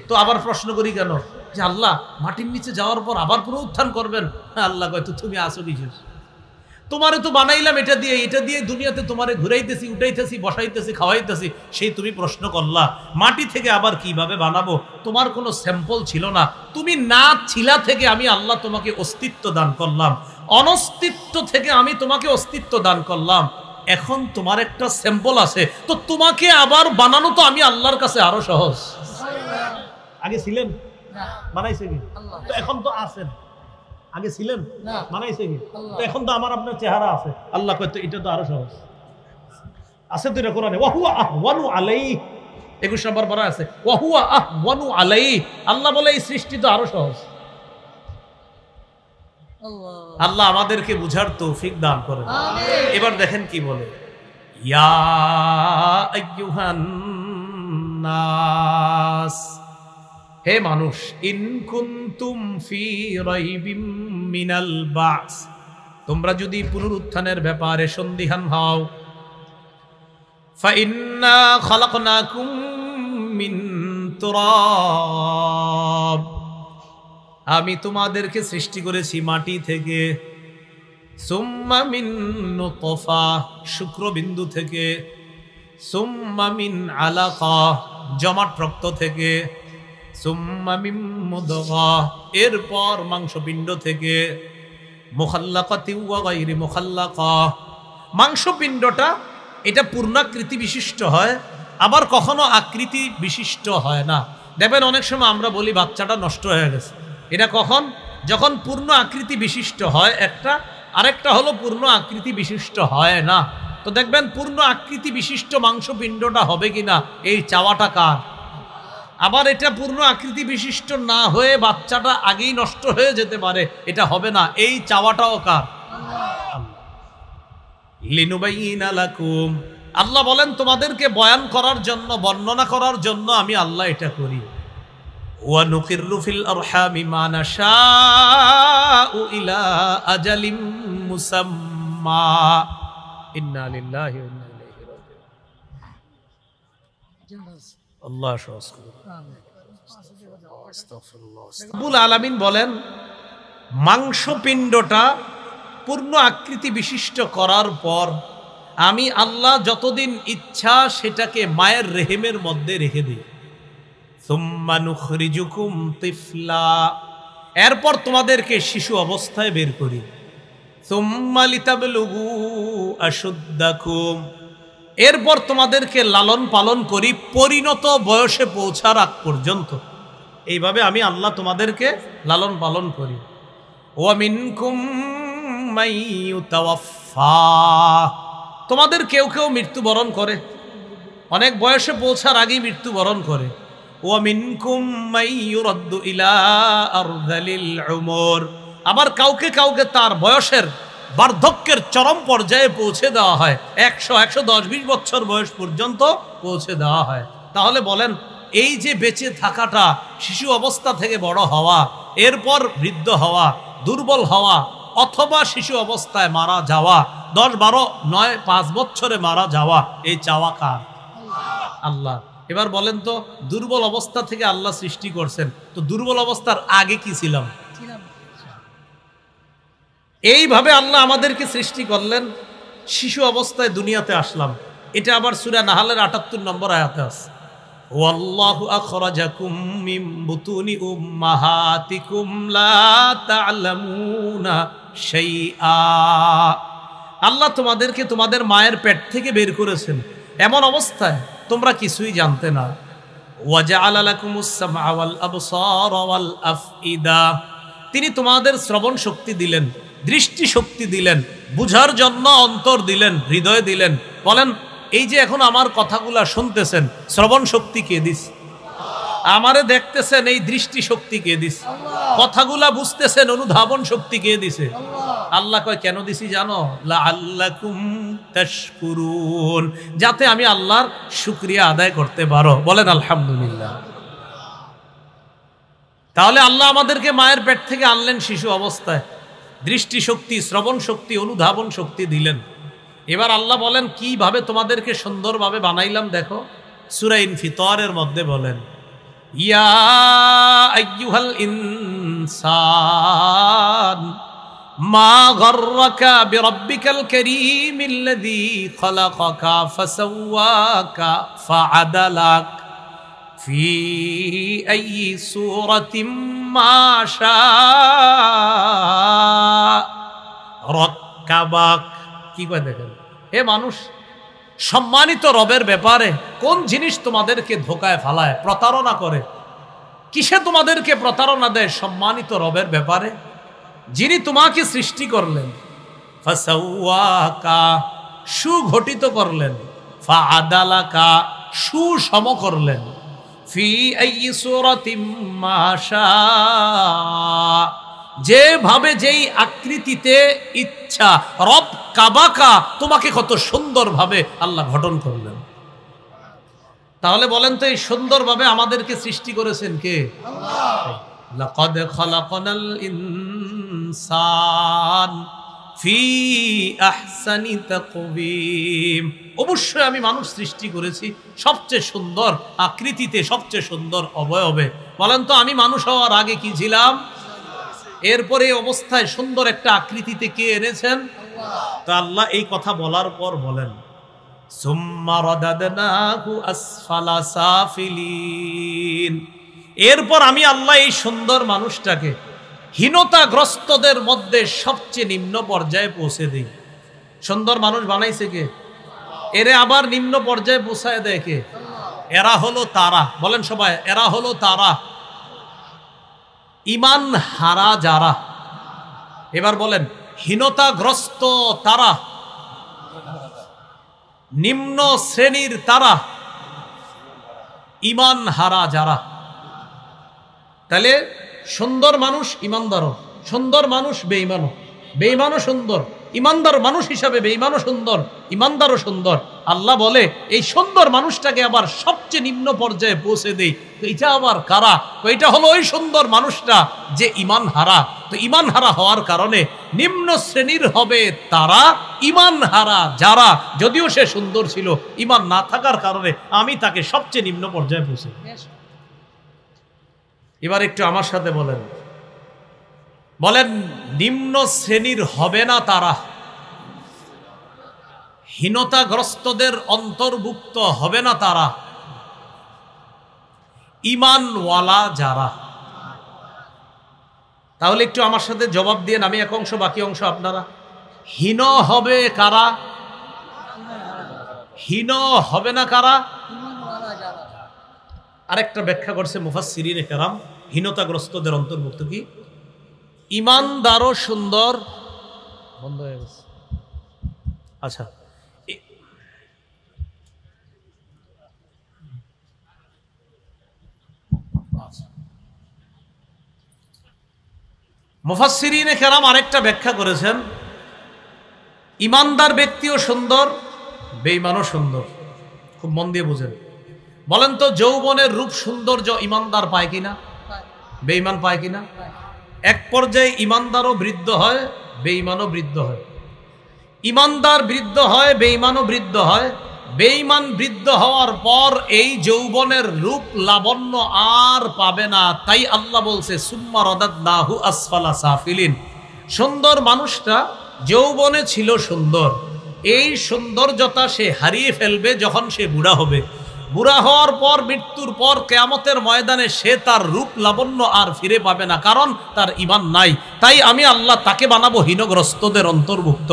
Speaker 1: তো আবার প্রশ্ন করি কেন যে আল্লাহ মাটির নিচে যাওয়ার পর আবার পুনরুত্থান করবেন? আল্লাহ কয় তো তুমি আসো কিসের? তোমারে তো বানাইলাম এটা দিয়ে দুনিয়াতে তোমারে ঘুরাইতেছি, উঠাইতেছি, বসাইতেছি, খাওয়াইতেছি, সেই তুমি প্রশ্ন করলা মাটি থেকে আবার কিভাবে বানাবো? তোমার কোনো স্যাম্পল ছিল না, তুমি না ছিলা থেকে আমি আল্লাহ তোমাকে অস্তিত্ব দান করলাম, অনস্তিত্ব থেকে আমি তোমাকে অস্তিত্ব দান করলাম, এখন তোমার একটা স্যাম্পল আছে, তো তোমাকে আবার বানানো তো আমি আল্লাহর কাছে আরো সহজ। আগে ছিলেন বানাইছে কি? তো এখন তো আছেন। আগে ছিলেন বানাইছে কি? তো এখন তো আমার আপনার চেহারা আছে। আল্লাহ কয় তো এটা তো আরো সহজ আছে। তো এটা কোরআনে ওয়া হুয়া আহওয়ানু আলাইহি 21 নম্বর পড়া আছে, ওয়া হুয়া আহওয়ানু আলাইহি। আল্লাহ বলে এই সৃষ্টি তো আরো সহজ। আল্লাহ আমাদেরকে বুঝার তৌফিক দান করেন। এবার দেখেন কি বলে, ইয়া আইয়ুহান নাস, হে মানুষ, ইন কুনতুম ফি রাইবিম মিনাল বাস, তোমরা যদি পুনরুত্থানের ব্যাপারে সন্দিহান হও, ফাইন্না খালাকনাকুম মিন তুরাব, আমি তোমাদেরকে সৃষ্টি করেছি মাটি থেকে, সুম্মা মিন নুতফা, শুক্রবিন্দু থেকে, সুম্মা মিন আলাকা, জমাট রক্ত থেকে, সুম্মা মিন মুদগা, এরপর মাংসপিণ্ড থেকে, মুখাল্লাকাতি ওয়া গায়রি মুখাল্লাকা, মাংসপিণ্ডটা এটা পূর্ণাকৃতি বিশিষ্ট হয়, আবার কখনো আকৃতি বিশিষ্ট হয় না। দেখবেন অনেক সময় আমরা বলি বাচ্চাটা নষ্ট হয়ে গেছে, এটা কখন? যখন পূর্ণ আকৃতি বিশিষ্ট হয় একটা, আরেকটা হলো পূর্ণ আকৃতি বিশিষ্ট হয় না। তো দেখবেন পূর্ণ আকৃতি বিশিষ্ট মাংসপিণ্ডটা হবে কিনা এই চাওয়াটা কার? আবার এটা পূর্ণ আকৃতি বিশিষ্ট না হয়ে বাচ্চাটা আগেই নষ্ট হয়ে যেতে পারে, এটা হবে না, এই চাওয়াটাও কার? লিনুবাইয়িনা লাকুম, আল্লাহ বলেন তোমাদেরকে বয়ান করার জন্য, বর্ণনা করার জন্য আমি আল্লাহ এটা করি। ওয়া নুকিররু ফিল আরহামি মা নাশাউ ইলা আজালিম মুসাম্মা, ইন্না লিল্লাহি ওয়া ইন্না ইলাইহি রাজিউন। আল্লাহ রব্বুল আলামিন বলেন মাংসপিণ্ডটা পূর্ণ আকৃতি বিশিষ্ট করার পর আমি আল্লাহ যতদিন ইচ্ছা সেটাকে মায়ের রেহেমের মধ্যে রেখে দিই। সুম্মা নুখরিজুকুম তিফলা, এরপর তোমাদেরকে শিশু অবস্থায় বের করি। সুম্মা লিতাবলুগু আশুদ্দাকুম, এরপর তোমাদেরকে লালন পালন করি পরিণত বয়সে পৌঁছার আগ পর্যন্ত। এইভাবে আমি আল্লাহ তোমাদেরকে লালন পালন করি। ওয়া মিনকুম মাইয়ুতাওয়াফফা, তোমাদের কেউ কেউ মৃত্যুবরণ করে, অনেক বয়সে পৌঁছার আগেই মৃত্যুবরণ করে। ওয়া মিনকুম মাইয়ুরাদ্দু ইলা আরযালিল উমর, আবার কাউকে কাউকে তার বয়সের বার্ধক্যের চরম পর্যায়ে পৌঁছে দেওয়া হয়, 100-110-20 বছর বয়স পর্যন্ত পৌঁছে দেওয়া হয়। তাহলে বলেন এই যে বেঁচে থাকাটা, শিশু অবস্থা থেকে বড় হওয়া, এরপর বৃদ্ধ হওয়া, দুর্বল হওয়া, অথবা শিশু অবস্থায় মারা যাওয়া, 10-12-9-5 বছরে মারা যাওয়া, এই চাওয়া কার? আল্লাহ। এবার বলেন তো দুর্বল অবস্থা থেকে আল্লাহ সৃষ্টি করছেন, তো দুর্বল অবস্থার আগে কি ছিলাম? এইভাবে আল্লাহ আমাদেরকে সৃষ্টি করলেন, শিশু অবস্থায় দুনিয়াতে আসলাম। এটা আবার সূরা নাহলের 78 নম্বর আয়াতে আছে, ওয়াল্লাহু আখরাজাকুম মিন বুতুনি উম্মাহাতিকুম লা তা'লামুনা শাইআ, আল্লাহ তোমাদেরকে তোমাদের মায়ের পেট থেকে বের করেছেন এমন অবস্থায় তোমরা কিছুই জানতে না। ওয়া জাআলা লাকুমুস সামআ ওয়াল আবসারা ওয়াল আফইদা, তিনি তোমাদের শ্রবণ শক্তি দিলেন, দৃষ্টি শক্তি দিলেন, বুঝার জন্য অন্তর দিলেন, হৃদয় দিলেন। বলেন এই যে এখন আমার কথাগুলা শুনতেছেন, শ্রবণ শক্তি কে দিস? আমারে দেখতেছেন, এই দৃষ্টি শক্তি কে দিস? কথাগুলা বুঝতেছেন, অনুধাবন শক্তি কে দিছে? আল্লাহ কয় কেন দিছি জানো? লাআল্লাকুম তাশকুরুন, যাতে আমি আল্লাহর শুকরিয়া আদায় করতে পারো। বলেন আলহামদুলিল্লাহ। তাহলে আল্লাহ আমাদেরকে মায়ের পেট থেকে আনলেন শিশু অবস্থায়, দৃষ্টি শক্তি, শ্রবণ শক্তি, অনুধাবন শক্তি দিলেন। এবার আল্লাহ বলেন কিভাবে তোমাদেরকে সুন্দরভাবে বানাইলাম দেখো। সূরা ইনফিতারের মধ্যে বলেন, ইয়া আইয়ুহাল ইনসান মা গাররাকা বিরাব্বিকাল কারীমিল্লাযী খালাকাকা ফাসাওয়াকা ফাআদালাক ফি আইয়ি সূরাতিম মা শাআ রাক্কাবাক। কি কয় দেখেন, হে মানুষ, সম্মানিত রবের ব্যাপারে কোন জিনিস তোমাদেরকে ধোকায় ফালায়, প্রতারণা করে? কিসে তোমাদেরকে প্রতারণা দেয়? সম্মানিত রবের ব্যাপারে, যিনি তোমাকে সৃষ্টি করলেন, ফাসাওয়াকা সুগঠিত করলেন, ফাআদালাকা সুসম করলেন, ফি আইয়ি সূরাতিম মা শাআ যেভাবে যেই আকৃতিতে ইচ্ছা রব কাবাকা তোমাকে কত সুন্দরভাবে আল্লাহ গঠন করলেন। তাহলে বলেন তো এই সুন্দরভাবে আমাদেরকে সৃষ্টি করেছেন কে? আল্লাহ। লাকাদ খালাকনাল ইনসান ফি আহসানি তাকওয়িম, অবশ্যই আমি মানুষ সৃষ্টি করেছি সবচেয়ে সুন্দর আকৃতিতে, সবচেয়ে সুন্দর অবয়বে। বলেন তো আমি মানুষ হওয়ার আগে কি ছিলাম? এরপরে এই অবস্থায় সুন্দর একটা আকৃতিতে কে এনেছেন? আল্লাহ। তা আল্লাহ এই কথা বলার পর বলেন সুম্মা রাদাদনাহু আসফালা সাফিলিন, এরপর আমি আল্লাহ এই সুন্দর মানুষটাকে হীনতাগ্রস্তদের মধ্যে সবচেয়ে নিম্ন পর্যায়ে পৌঁছে দিই। সুন্দর মানুষ বানাইছে কে? এরে আবার নিম্ন পর্যায়ে পৌঁছায় দেয় কে? এরা হলো তারা, বলেন সবাই, এরা হলো তারা ইমান হারা যারা। এবার বলেন হীনতাগ্রস্ত তারা, নিম্ন শ্রেণীর তারা, ইমান হারা যারা। তাহলে সুন্দর মানুষ ইমানদারও, সুন্দর মানুষ বেঈমানও, বেঈমানও সুন্দর, ইমানদার মানুষ হিসাবে বেঈমানও সুন্দর, ইমানদারও সুন্দর। আল্লাহ বলে এই সুন্দর মানুষটাকে আবার সবচেয়ে নিম্ন পর্যায়ে পৌঁছে দেই। তো এটা আবার কারা? তো এটা হলো ওই সুন্দর মানুষটা যে ইমান হারা। তো ইমান হারা হওয়ার কারণে নিম্ন শ্রেণীর হবে তারা, ইমান হারা যারা, যদিও সে সুন্দর ছিল, ইমান না থাকার কারণে আমি তাকে সবচেয়ে নিম্ন পর্যায়ে পৌঁছে। এবার একটু আমার সাথে বলেন, বলেন নিম্ন শ্রেণীর হবে না তারা, হীনতাগ্রস্তদের অন্তর্ভুক্ত হবে না তারা, ঈমানওয়ালা যারা। তাহলে একটু আমার সাথে জবাব দিয়ে আমি এক অংশ বাকি অংশ আপনারা। হীন হবে কারা? হীন হবে না কারা? আরেকটা ব্যাখ্যা করছে মুফাসসিরিনে কেরাম, হীনতাগ্রস্তদের অন্তর্ভুক্ত কি? ইমানদারও সুন্দর। বন্ধ হয়ে গেছে। আচ্ছা, মুফাসসিরিনে কেরাম আরেকটা ব্যাখ্যা করেছেন, ইমানদার ব্যক্তিও সুন্দর, বেঈমানও সুন্দর। খুব মন দিয়ে বুঝেন। বলেন তো যৌবনের রূপ সৌন্দর্য ইমানদার পায় কিনা? বেঈমান পায় কিনা? এক পর্যায়ে ইমানদারও বৃদ্ধ হয়, বেঈমানও বৃদ্ধ হয়। ইমানদার বৃদ্ধ হয়, বেঈমানও বৃদ্ধ হয়। বেঈমান বৃদ্ধ হওয়ার পর এই যৌবনের রূপ লাবণ্য আর পাবে না। তাই আল্লাহ বলছে সুম্মা রাদাদনাহু আসফালা সাফিলিন। সুন্দর মানুষটা যৌবনে ছিল সুন্দর, এই সৌন্দর্যতা সে হারিয়ে ফেলবে যখন সে বুড়া হবে। বুড়া হওয়ার পর, মৃত্যুর পর কিয়ামতের ময়দানে সে তার রূপ লাবণ্য আর ফিরে পাবে না, কারণ তার ঈমান নাই। তাই আমি আল্লাহ তাকে বানাবো হীনগ্রস্তদের অন্তর্ভুক্ত।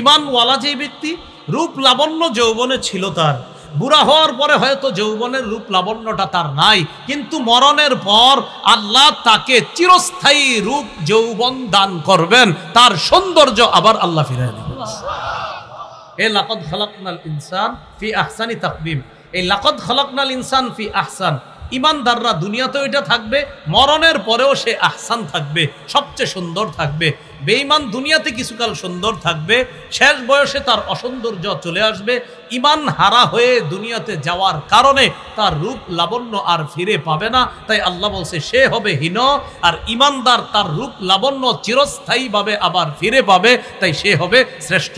Speaker 1: ঈমানওয়ালা যে ব্যক্তি, রূপ লাবণ্য যৌবনে ছিল তার, বুড়া হওয়ার পরে হয়তো যৌবনের রূপ লাবণ্যটা তার নাই, কিন্তু মরণের পর আল্লাহ তাকে চিরস্থায়ী রূপ যৌবন দান করবেন, তার সৌন্দর্য আবার আল্লাহ ফিরিয়ে দেবেন। এ লাকাদ খালাকনাল ইনসান ফি আহসানি তাকওয়িম, এই লাকাদ খালাকনাল ইনসান ফি আহসান, ইমানদাররা দুনিয়াতেও এটা থাকবে, মরণের পরেও সে আহসান থাকবে, সবচেয়ে সুন্দর থাকবে। বেঈমান দুনিয়াতে কিছুকাল সুন্দর থাকবে, শেষ বয়সে তার অসৌন্দর্য চলে আসবে। ঈমান হারা হয়ে দুনিয়াতে যাওয়ার কারণে তার রূপ লাবণ্য আর ফিরে পাবে না। তাই আল্লাহ বলছে সে হবে হীন, আর ঈমানদার তার রূপ লাবণ্য চিরস্থায়ীভাবে আবার ফিরে পাবে, তাই সে হবে শ্রেষ্ঠ।